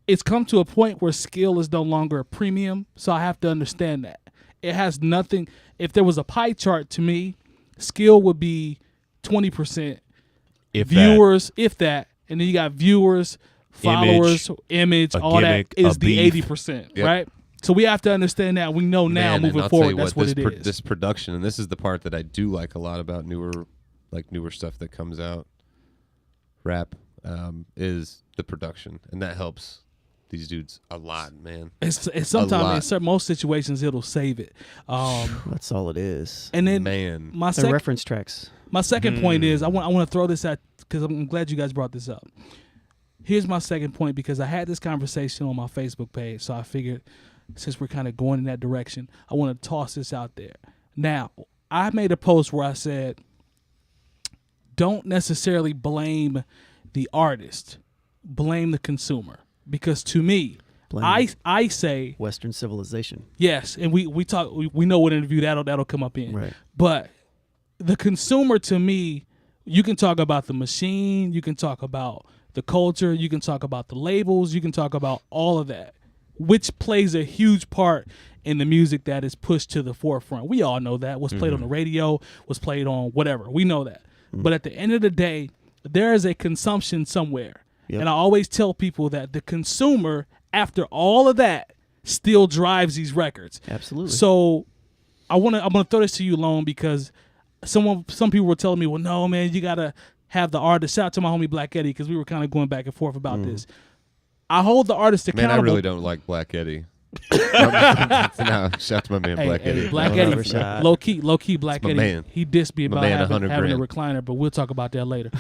it's come to a point where skill is no longer a premium, so I have to understand that. It has nothing. If there was a pie chart to me, skill would be 20%. Viewers, if that, and then you got viewers, followers, image, all gimmick, that is the 80%, right? So we have to understand that. We know now moving forward that's what it is. This production, and this is the part that I do like a lot about newer stuff that comes out, rap, is the production, and that helps these dudes a lot, man. It's sometimes in most situations it'll save it. That's all it is. And then man, the reference tracks. My second point is I want to throw this at because I'm glad you guys brought this up. Here's my second point because I had this conversation on my Facebook page, so I figured since we're kind of going in that direction, I want to toss this out there. Now, I made a post where I said, don't necessarily blame the artist, blame the consumer. Because to me, I say Western civilization. Yes, and we know what interview that'll come up in. Right. But the consumer, to me, you can talk about the machine, you can talk about the culture, you can talk about the labels, you can talk about all of that, which plays a huge part in the music that is pushed to the forefront. We all know that. What's played on the radio, what's played on whatever. We know that. But at the end of the day, there is a consumption somewhere. Yep. And I always tell people that the consumer, after all of that, still drives these records. Absolutely. So I'm gonna throw this to you, Lone, because some people were telling me, well, no, man, you gotta have the artist. Shout out to my homie Black Eddie because we were kind of going back and forth about this. I hold the artist accountable. Man, I really don't like Black Eddie. No, shout out to my man Black Eddie. Black Eddie, low key Black Eddie. Man. He dissed me about having a recliner, but we'll talk about that later.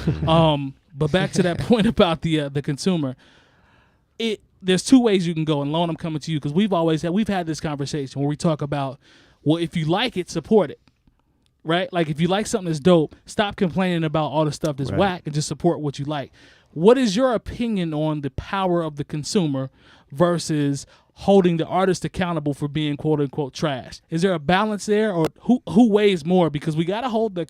But back to that point about the consumer. There's 2 ways you can go, and Lone, I'm coming to you because we've had this conversation where we talk about, well, if you like it, support it, right? Like if you like something that's dope, stop complaining about all the stuff that's whack and just support what you like. What is your opinion on the power of the consumer versus holding the artist accountable for being quote unquote trash? Is there a balance there, or who weighs more? Because we got to hold the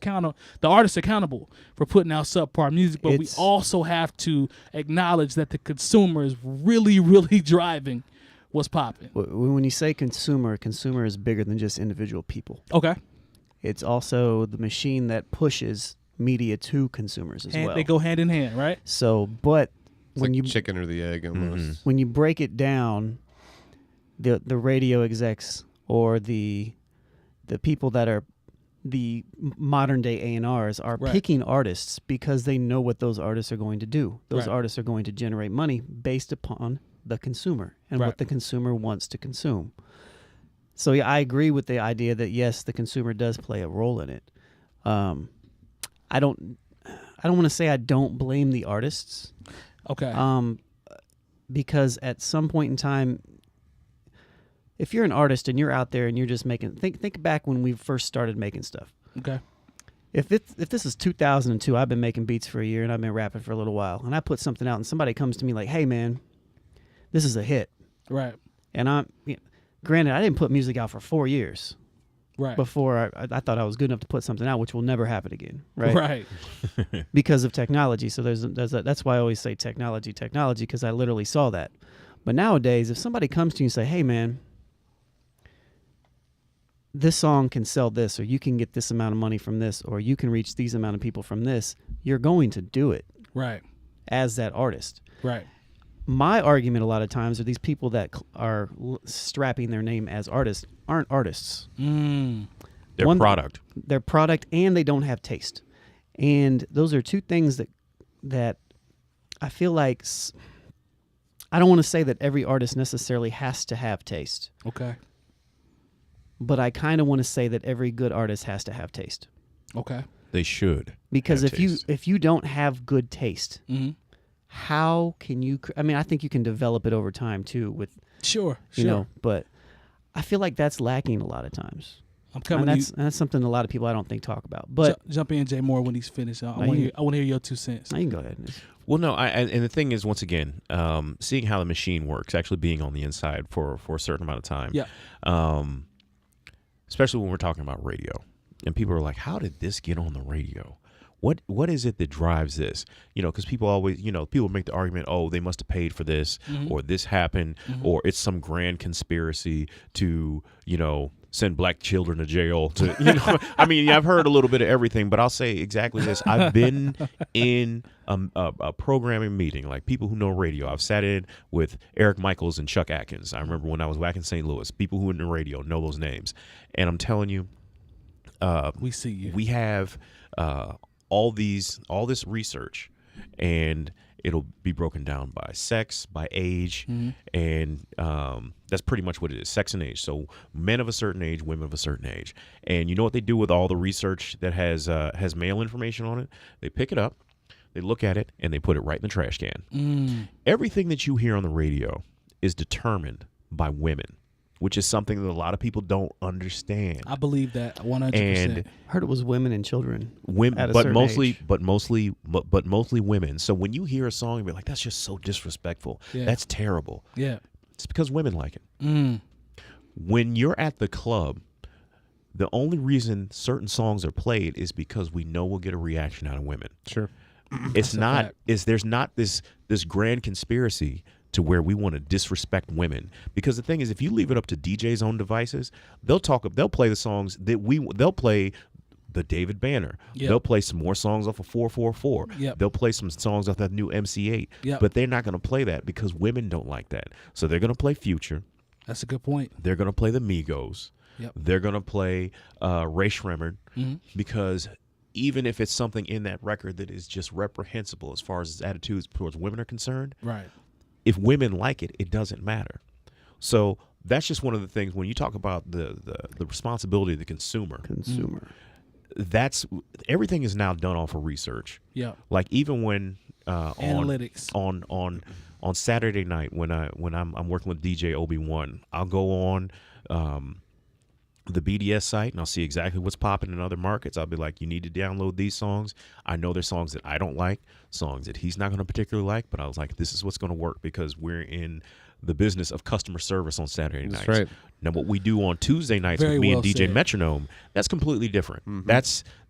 artist accountable for putting out subpar music, but we also have to acknowledge that the consumer is really, really driving what's popping. When you say consumer is bigger than just individual people. Okay. It's also the machine that pushes media to consumers as well. They go hand in hand, right? So, but it's when like chicken or the egg almost. When you break it down, the radio execs or the people that are the modern day A&Rs are picking artists because they know what those artists are going to do. Those artists are going to generate money based upon the consumer and what the consumer wants to consume. So yeah, I agree with the idea that yes, the consumer does play a role in it. I I don't want to say I don't blame the artists. Okay. Because at some point in time, if you're an artist and you're out there and you're just making, think back when we first started making stuff. Okay. If this is 2002, I've been making beats for a year and I've been rapping for a little while, and I put something out and somebody comes to me like, "Hey man, this is a hit." Right. And granted, I didn't put music out for 4 years. Right. Before I thought I was good enough to put something out, which will never happen again. Right. Right. Because of technology. So that's why I always say technology, because I literally saw that. But nowadays, if somebody comes to you and say, "Hey man, this song can sell this, or you can get this amount of money from this, or you can reach these amount of people from this," you're going to do it. Right. As that artist. Right. My argument a lot of times are these people that are strapping their name as artists aren't artists. They're product. They're product, and they don't have taste. And those are two things that I feel like, I don't want to say that every artist necessarily has to have taste. Okay. But I kind of want to say that every good artist has to have taste. Okay. They should. Because if you don't have good taste, mm-hmm. how can you? I mean, I think you can develop it over time too. With sure, but I feel like that's lacking a lot of times. I'm coming. And that's something a lot of people I don't think talk about. But jump in, Jay Moore, when he's finished. I want to hear your 2 cents. You can go ahead. Well, no, and the thing is, once again, seeing how the machine works, actually being on the inside for a certain amount of time. Yeah. Especially when we're talking about radio, and people are like, "How did this get on the radio? What is it that drives this?" Because people always, people make the argument, "Oh, they must have paid for this, mm-hmm. or this happened, mm-hmm. or it's some grand conspiracy to, send black children to jail." I mean, I've heard a little bit of everything, but I'll say exactly this: I've been in a programming meeting, like people who know radio. I've sat in with Eric Michaels and Chuck Atkins. I remember when I was back in St. Louis. People who are in the radio know those names, and I'm telling you, we see you. We have all this research, and it'll be broken down by sex, by age, mm-hmm. and that's pretty much what it is, sex and age. So men of a certain age, women of a certain age. And you know what they do with all the research that has male information on it? They pick it up, they look at it, and they put it right in the trash can. Everything that you hear on the radio is determined by women, which is something that a lot of people don't understand. I believe that 100%. And I heard it was women and children. Women, but mostly women. So when you hear a song, you're like, "That's just so disrespectful. Yeah. That's terrible." Yeah. It's because women like it. When you're at the club, the only reason certain songs are played is because we know we'll get a reaction out of women. Sure. There's not this grand conspiracy to where we want to disrespect women, because the thing is, if you leave it up to DJs' own devices, they'll play the songs that they'll play the David Banner. Yep. They'll play some more songs off of 444. Yep. They'll play some songs off that new MC8. Yep. But they're not going to play that because women don't like that. So they're going to play Future. That's a good point. They're going to play the Migos. Yep. They're going to play Ray Shremmerd, mm-hmm. because even if it's something in that record that is just reprehensible as far as its attitudes towards women are concerned, right? If women like it, it doesn't matter. So that's just one of the things when you talk about the responsibility of the consumer. That's everything is now done off of research. Yeah. Like even when analytics on Saturday night when I'm working with DJ Obi-Wan, I'll go on the BDS site and I'll see exactly what's popping in other markets. I'll be like, you need to download these songs. I know there's songs that I don't like, songs that he's not going to particularly like, but I was like, this is what's going to work because we're in the business of customer service on Saturday nights. Right. Now, what we do on Tuesday nights with me and DJ Metronome, that's completely different. Mm-hmm.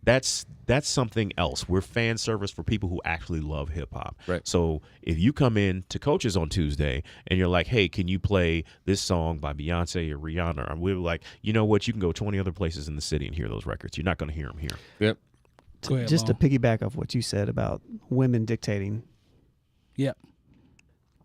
That's something else. We're fan service for people who actually love hip hop. Right. So if you come in to Coaches on Tuesday and you're like, hey, can you play this song by Beyonce or Rihanna? And we're like, you know what? You can go 20 other places in the city and hear those records. You're not going to hear them here. Yep. Just to piggyback off what you said about women dictating. Yep.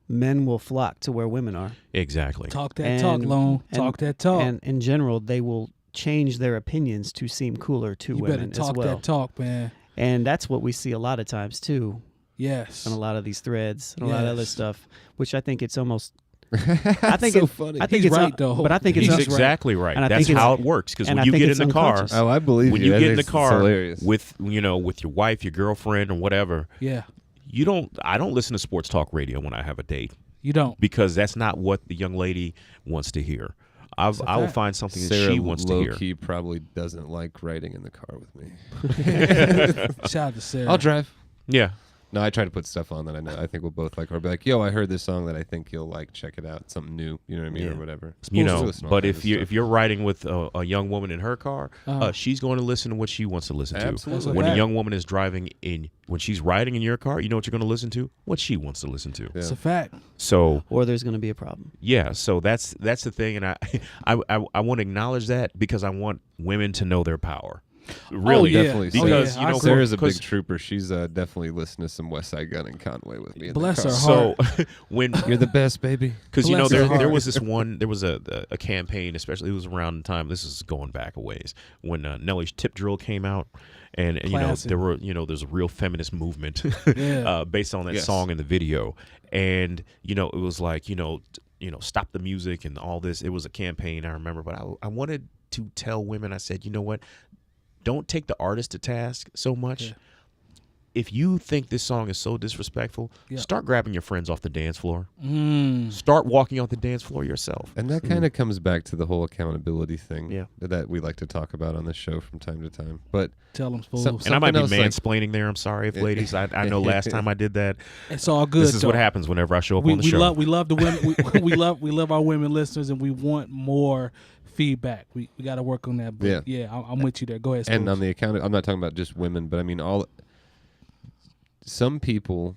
Men will flock to where women are. Exactly. Talk that talk, Lone. Talk that talk. And in general, they will change their opinions to seem cooler to women as well. You better talk that talk, man. And that's what we see a lot of times, too. Yes. On a lot of these threads and a lot of other stuff, which I think it's almost I think so funny. I think He's it's right, though. but I think He's it's exactly right. And I That's think how it works. Because when you get in the car, Oh, I believe when you. you I get in think the it's car hilarious. with with your wife, your girlfriend, or whatever, Yeah. I don't listen to sports talk radio when I have a date. You don't. Because that's not what the young lady wants to hear. I will find something that Sarah she wants to hear. low-key probably doesn't like riding in the car with me. Shout out to Sarah. I'll drive. Yeah. No, I try to put stuff on that I think we'll both like. Or be like, yo, I heard this song that I think you'll like. Check it out. Something new. You know what I mean? Or whatever. But if you're riding with a young woman in her car, she's going to listen to what she wants to listen to. Absolutely. When a young woman is when she's riding in your car, you know what you're going to listen to? What she wants to listen to. Yeah. It's a fact. So, or there's going to be a problem. Yeah. So that's the thing, and I want to acknowledge that because I want women to know their power. Really, definitely. Because Sarah's a big trooper. She's definitely listening to some West Side Gun and Conway with me. Bless her heart. So when you're the best, baby. Because there was a campaign, especially it was around the time. This is going back a ways when Nelly's Tip Drill came out, and there's a real feminist movement based on that song and the video, and it was like stop the music and all this. It was a campaign, I remember, but I wanted to tell women. I said, you know what? Don't take the artist to task so much. Yeah. If you think this song is so disrespectful, start grabbing your friends off the dance floor. Start walking off the dance floor yourself. And that kind of comes back to the whole accountability thing that we like to talk about on this show from time to time. But tell them, Spoolz. And I might be mansplaining there. I'm sorry if ladies. I know last time I did that. It's all good. This is what happens whenever I show up on the show. We love the women. we love our women listeners, and we want more feedback. We got to work on that. But I'm with you there. Go ahead, Spoolz. And on the account, I'm not talking about just women, but I mean some people,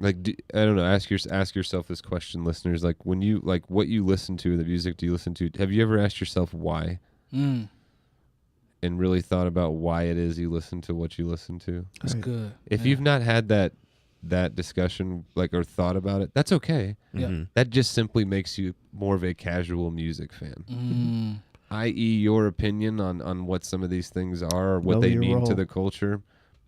like, I don't know. Ask yourself this question, listeners. Like, when you what you listen to, the music do you listen to? Have you ever asked yourself why? And really thought about why it is you listen to what you listen to? That's good. If you've not had that discussion, or thought about it, that's okay. Yeah. That just simply makes you more of a casual music fan. I.e., your opinion on what some of these things are, or what they mean to the culture,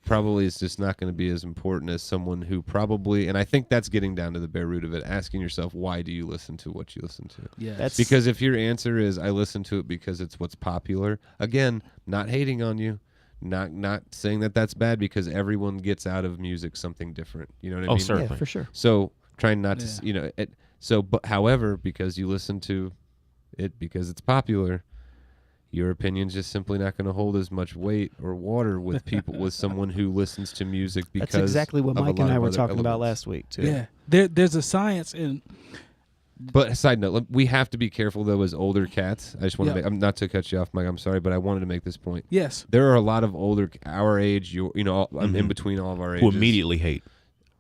probably is just not going to be as important as someone who probably, and I think that's getting down to the bare root of it, asking yourself, why do you listen to what you listen to? Yeah. Because if your answer is, I listen to it because it's what's popular, again, not hating on you, not saying that that's bad, because everyone gets out of music something different. You know what I mean? Certainly. Yeah, for sure. So trying not to, but however, because you listen to it because it's popular, your opinion's just simply not going to hold as much weight or water with people, with someone who listens to music because that's exactly what Mike and I were talking about last week too. Yeah, there's a science in. But a side note, we have to be careful though as older cats. I just want to, not to cut you off, Mike. I'm sorry, but I wanted to make this point. Yes, there are a lot of older, our age. I'm in between all of our ages who immediately hate.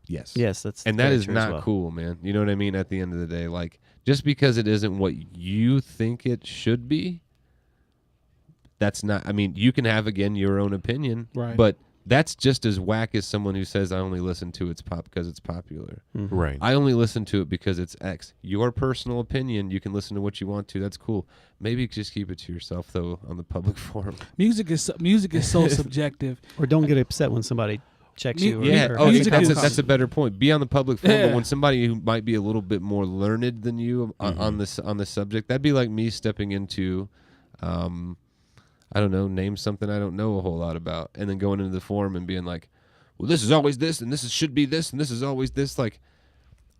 Yes, that is not cool, man. You know what I mean? At the end of the day, like, just because it isn't what you think it should be, that's not. I mean, you can have your own opinion, right? But that's just as whack as someone who says I only listen to it's pop because it's popular. Right. I only listen to it because it's X. Your personal opinion, you can listen to what you want to. That's cool. Maybe just keep it to yourself though on the public forum. Music is so subjective. Or don't get upset when somebody checks you. That's a better point. Be on the public forum, but when somebody who might be a little bit more learned than you on the subject, that'd be like me stepping into, I don't know, name something I don't know a whole lot about, and then going into the forum and being like, well, this is always this, and should be this, and this is always this. Like,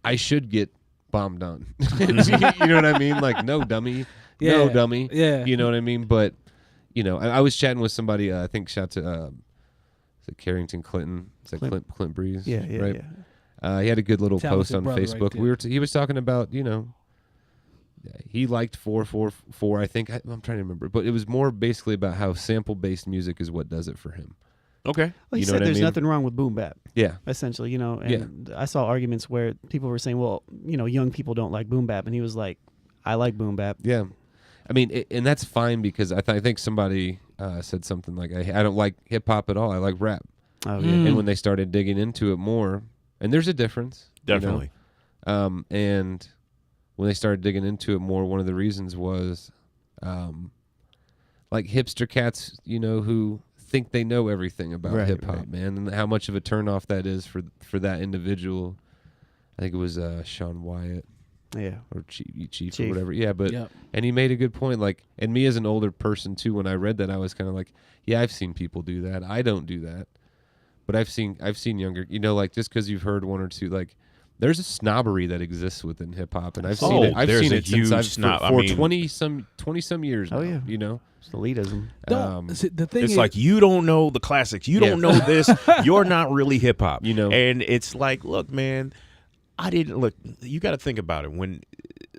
I should get bombed on. You know what I mean? Like, no, dummy. Yeah. No, dummy. Yeah. You know what I mean? But, I was chatting with somebody, I think, shout to, is it Carrington Clinton? Is that Clint Breeze? Yeah, right? Yeah. He had a good little post on Facebook. Right, he was talking about, he liked 444, I think. I'm trying to remember. But it was more basically about how sample-based music is what does it for him. Okay. Well, he said there's nothing wrong with boom bap. Yeah. Essentially, and I saw arguments where people were saying, well, young people don't like boom bap. And he was like, I like boom bap. Yeah. I mean, and that's fine because I think somebody said something like, I don't like hip-hop at all. I like rap. Oh, yeah. And when they started digging into it more, and there's a difference. Definitely. And when they started digging into it more, one of the reasons was like hipster cats, who think they know everything about hip-hop, man, and how much of a turnoff that is for that individual. I think it was Sean Wyatt. or Chief or whatever. Yeah, but and he made a good point. Like, and me as an older person too, when I read that, I was kind of like, yeah, I've seen people do that. I don't do that, but I've seen younger. You know, like just because you've heard one or two, like there's a snobbery that exists within hip hop, and I've seen it. I've seen it since for 20 some years now. Yeah. You know, it's elitism. The thing is, like you don't know the classics. You don't know this. You're not really hip hop. You know, and it's like, look, man. You got to think about it. When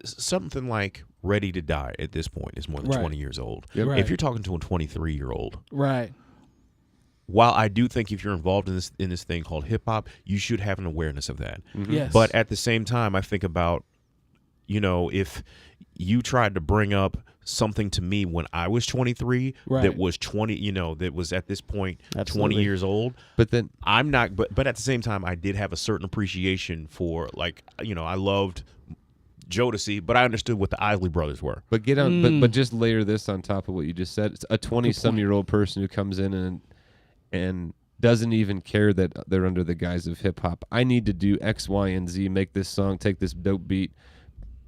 something like Ready to Die at this point is more than 20 years old. Yep. Right. If you're talking to a 23-year-old, right. While I do think if you're involved in this thing called hip hop, you should have an awareness of that. Mm-hmm. Yes. But at the same time, I think about, if you tried to bring up something to me when I was 23 that was 20, that was at this point 20 years old. But then I'm not, but at the same time, I did have a certain appreciation for, like, I loved Jodeci, but I understood what the Isley Brothers were. But get on, but just layer this on top of what you just said. It's a 20-some-year-old person who comes in and doesn't even care that they're under the guise of hip hop. I need to do X, Y, and Z, make this song, take this dope beat,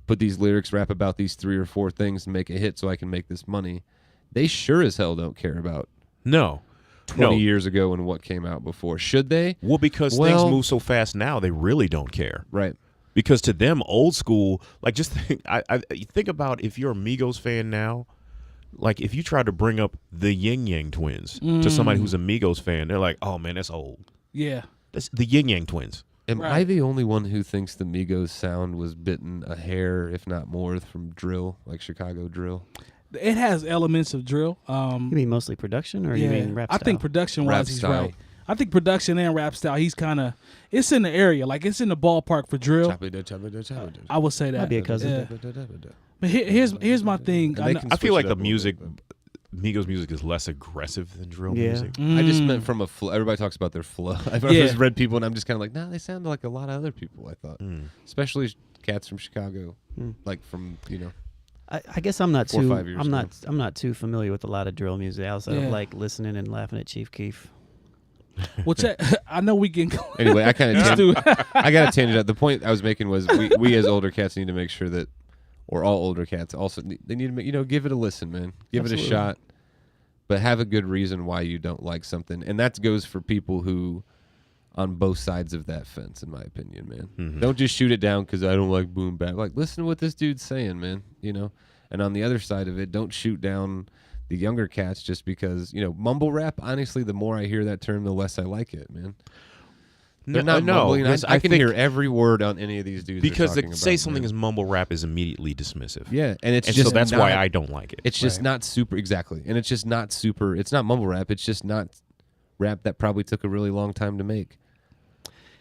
put these lyrics, rap about these 3 or 4 things, and make a hit so I can make this money. They sure as hell don't care about 20 years ago and what came out before. Should they? Well, because things move so fast now, they really don't care. Right. Because to them, old school, like, just think, think about if you're a Migos fan now, like if you try to bring up the Yin Yang Twins to somebody who's a Migos fan, they're like, oh man, that's old. Yeah. That's the Yin Yang Twins. Am I the only one who thinks the Migos sound was bitten a hair, if not more, from drill, like Chicago drill? It has elements of drill. You mean mostly production, or you mean rap style? I think production-wise, he's right. I think production and rap style, he's kind of, it's in the area, like it's in the ballpark for drill. I would say that. Might be a cousin. But here's my thing. I feel like the Migos music is less aggressive than drill music. I just meant from a flow. Everybody talks about their flow. I've always read people, and I'm just kind of like, nah, they sound like a lot of other people, I thought. Especially cats from Chicago, like from, I guess I'm not 4 or too 5 years ago. I'm not too familiar with a lot of drill music. I also like listening and laughing at Chief Keef. Which I know we can. Anyway, I kind of I got to tangent out. The point I was making was we as older cats need to make sure that, or all older cats also, they need to give it a listen, man. Give it a shot, but have a good reason why you don't like something, and that goes for people who, on both sides of that fence, in my opinion, man. Mm-hmm. Don't just shoot it down because I don't like boom bap. Like, listen to what this dude's saying, man. And on the other side of it, don't shoot down the younger cats just because, mumble rap, honestly, the more I hear that term, the less I like it, man. They're not mumbling. I can hear every word on any of these dudes. Because to say something is mumble rap is immediately dismissive. Yeah, and so that's why I don't like it. It's just not super, exactly. And it's just not super, it's not mumble rap. It's just not rap that probably took a really long time to make.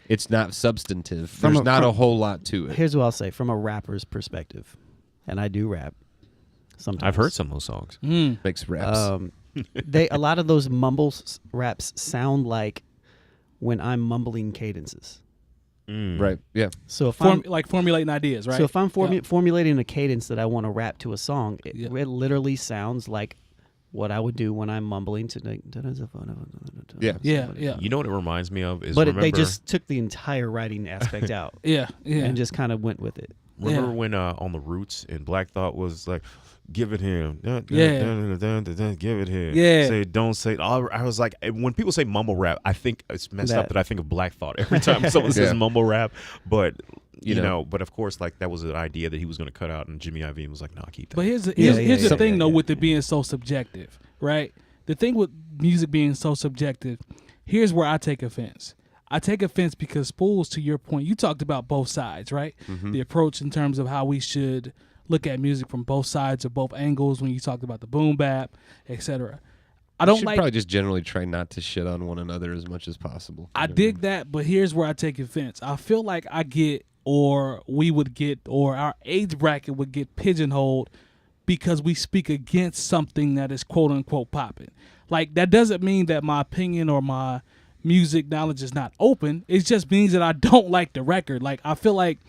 It's not substantive. There's not a whole lot to it. Here's what I'll say from a rapper's perspective, and I do rap. Sometimes I've heard some of those songs. Makes raps. A lot of those mumble raps sound like when I'm mumbling cadences. Right. Yeah. So if formulating ideas, right? So if I'm formulating a cadence that I want to rap to a song, it literally sounds like what I would do when I'm mumbling to. Yeah. You know what it reminds me of is, they just took the entire writing aspect out. And just kind of went with it. Remember when on the Roots and Black Thought was like, give it him, give it him, say don't say. I was like, when people say mumble rap, I think it's messed up that I think of Black Thought every time someone says mumble rap. But but of course, like that was an idea that he was going to cut out, and Jimmy Iovine was like, "No, keep that." But here's the thing, though, with it being so subjective, right? The thing with music being so subjective, here's where I take offense. I take offense because, Spoolz, to your point, you talked about both sides, right? Mm-hmm. The approach in terms of how we should look at music from both sides or both angles when you talked about the boom bap, etc. I don't probably just generally try not to shit on one another as much as possible. I dig that, but here's where I take offense. I feel like we would get, or our age bracket would get pigeonholed because we speak against something that is quote unquote popping. Like, that doesn't mean that my opinion or my music knowledge is not open. It just means that I don't like the record. Like, I feel like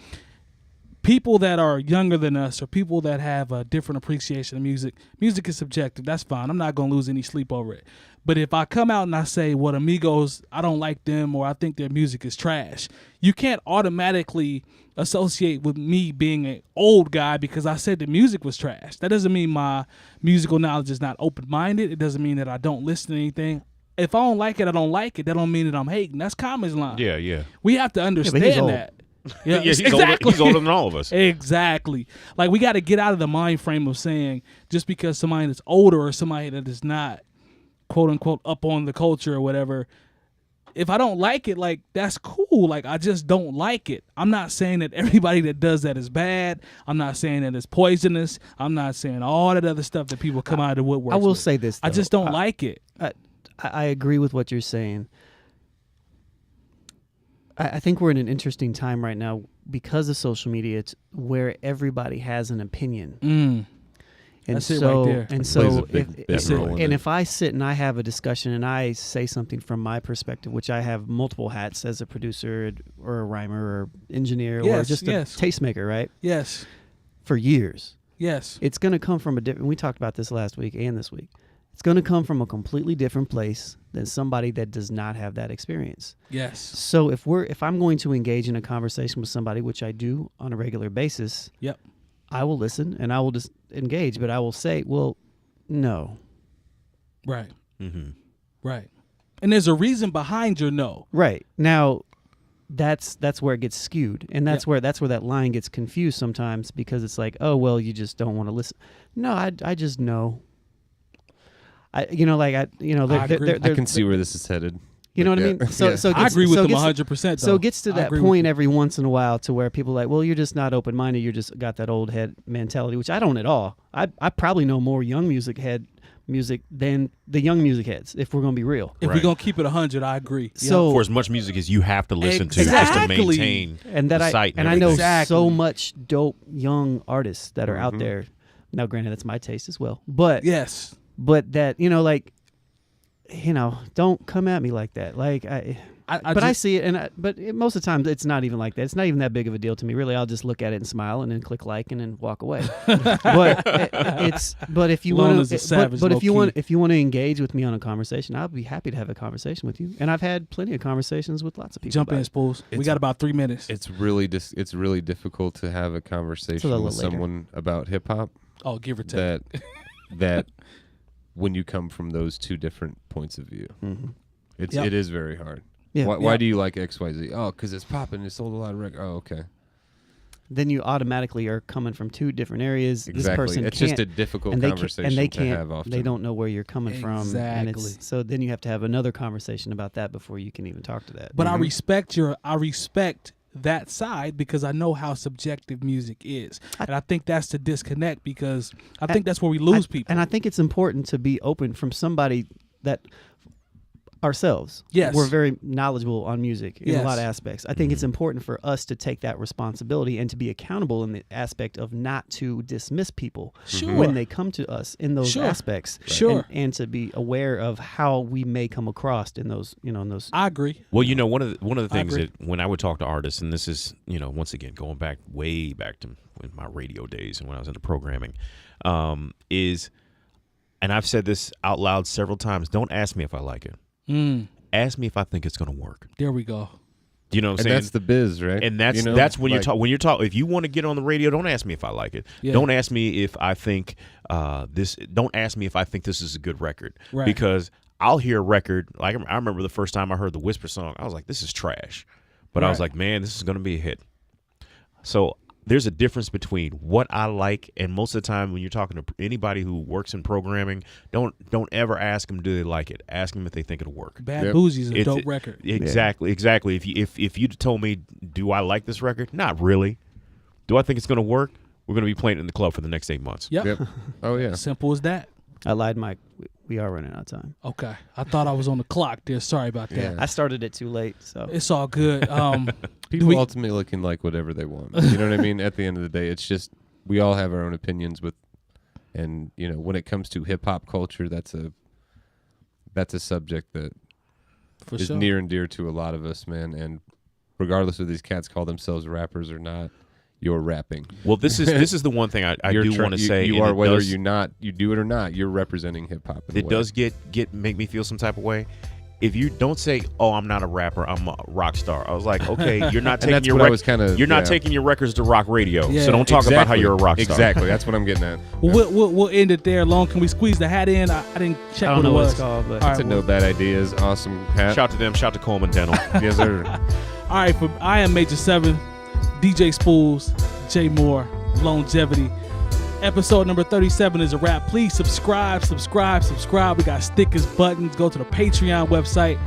people that are younger than us or people that have a different appreciation of music is subjective. That's fine. I'm not going to lose any sleep over it. But if I come out and I say, what Amigos, I don't like them or I think their music is trash, you can't automatically associate with me being an old guy because I said the music was trash. That doesn't mean my musical knowledge is not open-minded. It doesn't mean that I don't listen to anything. If I don't like it, I don't like it. That don't mean that I'm hating. That's Common's line. Yeah. We have to understand that. Yeah, he's older than all of us. Exactly. Like, we got to get out of the mind frame of saying just because somebody that's older or somebody that is not, quote unquote, up on the culture or whatever, if I don't like it, like, that's cool. Like, I just don't like it. I'm not saying that everybody that does that is bad. I'm not saying that it's poisonous. I'm not saying all that other stuff that people come out of the woodwork. I will say this, though. I just don't like it. I agree with what you're saying. I think we're in an interesting time right now because of social media. It's where everybody has an opinion. And that's so, it right there. And so, if I sit and I have a discussion and I say something from my perspective, which I have multiple hats as a producer or a rhymer or engineer or just a tastemaker, right? Yes. For years. Yes. It's going to come from a different. We talked about this last week and this week. It's going to come from a completely different place than somebody that does not have that experience. Yes. So if I'm going to engage in a conversation with somebody, which I do on a regular basis, yep, I will listen and I will just engage, but I will say, well, no. Right. Mm-hmm. Right. And there's a reason behind your no. Right. Now, that's where it gets skewed, and that's where that line gets confused sometimes because it's like, oh, well, you just don't want to listen. No, I just know. I can see where this is headed. You know what I mean? So I agree with them 100%. So it gets to that point every once in a while to where people are like, well, you're just not open-minded. You just got that old head mentality, which I don't at all. I probably know more young music than the young music heads, if we're going to be real. If we're going to keep it 100, I agree. So for as much music as you have to listen to just to maintain the site. And I know so much dope young artists that are out there. Now, granted, that's my taste as well. But yes. But that, don't come at me like that. Like, I see it, but most of the time it's not even like that. It's not even that big of a deal to me. Really, I'll just look at it and smile and then click like and then walk away. But if you want to, if you want to engage with me on a conversation, I'll be happy to have a conversation with you. And I've had plenty of conversations with lots of people. Jump in, Spoolz. We got about 3 minutes. It's really difficult to have a conversation with someone about hip hop. Oh, give or take that. When you come from those two different points of view, it is very hard. Yeah. Why do you like XYZ? Oh, because it's popping. It sold a lot of records. Oh, okay. Then you automatically are coming from two different areas. Exactly. This person it's just a difficult conversation to have often. They don't know where you're coming from. Exactly. So then you have to have another conversation about that before you can even talk to that. But I respect that side because I know how subjective music is. And I think that's the disconnect because I think that's where we lose people. And I think it's important to be open from somebody that ourselves. Yes. We're very knowledgeable on music in a lot of aspects. I think it's important for us to take that responsibility and to be accountable in the aspect of not to dismiss people when they come to us in those aspects. Sure. And to be aware of how we may come across in those, I agree. Well, one of the things that when I would talk to artists, and this is, once again, going way back to my radio days and when I was into programming, is, and I've said this out loud several times, don't ask me if I like it. Ask me if I think it's going to work. There we go. You know what I'm saying? That's the biz, right? And that's when you're talking. If you want to get on the radio, don't ask me if I like it. Yeah. Don't ask me if I think this. Don't ask me if I think this is a good record. Right. Because I'll hear a record. Like I remember the first time I heard the Whisper song, I was like, "This is trash," but I was like, "Man, this is going to be a hit." So there's a difference between what I like, and most of the time when you're talking to anybody who works in programming, don't ever ask them do they like it. Ask them if they think it'll work. Bad Boogie's a dope record. Exactly. If you told me, do I like this record? Not really. Do I think it's going to work? We're going to be playing it in the club for the next 8 months. Yep. Oh yeah. Simple as that. I lied, Mike. We are running out of time. Okay. I thought I was on the clock there. Sorry about that. Yeah. I started it too late, so it's all good. People ultimately can like whatever they want. You know what I mean? At the end of the day, it's just we all have our own opinions and when it comes to hip hop culture, that's a subject that is near and dear to a lot of us, man. And regardless of these cats call themselves rappers or not, you're rapping. Well, this is the one thing I do want to say. You are, whether you do it or not, you're representing hip hop. It does make me feel some type of way. If you don't say, "Oh, I'm not a rapper, I'm a rock star," I was like, "Okay, you're not taking not taking your records to rock radio, so don't talk about how you're a rock star." Exactly, that's what I'm getting at. Well, we'll end it there. Long, can we squeeze the hat in? I didn't check what it was. It's called, but it's No Bad Ideas. Awesome hat. Shout to them. Shout to Coleman Dental. Yes, sir. All right, I am Major 7, DJ Spoolz, Jay Moore, Lonegevity. Episode number 37 is a wrap. Please subscribe. We got stickers, buttons. Go to the Patreon website,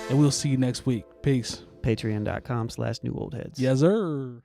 and we'll see you next week. Peace. Patreon.com/newoldheads. Yes, sir.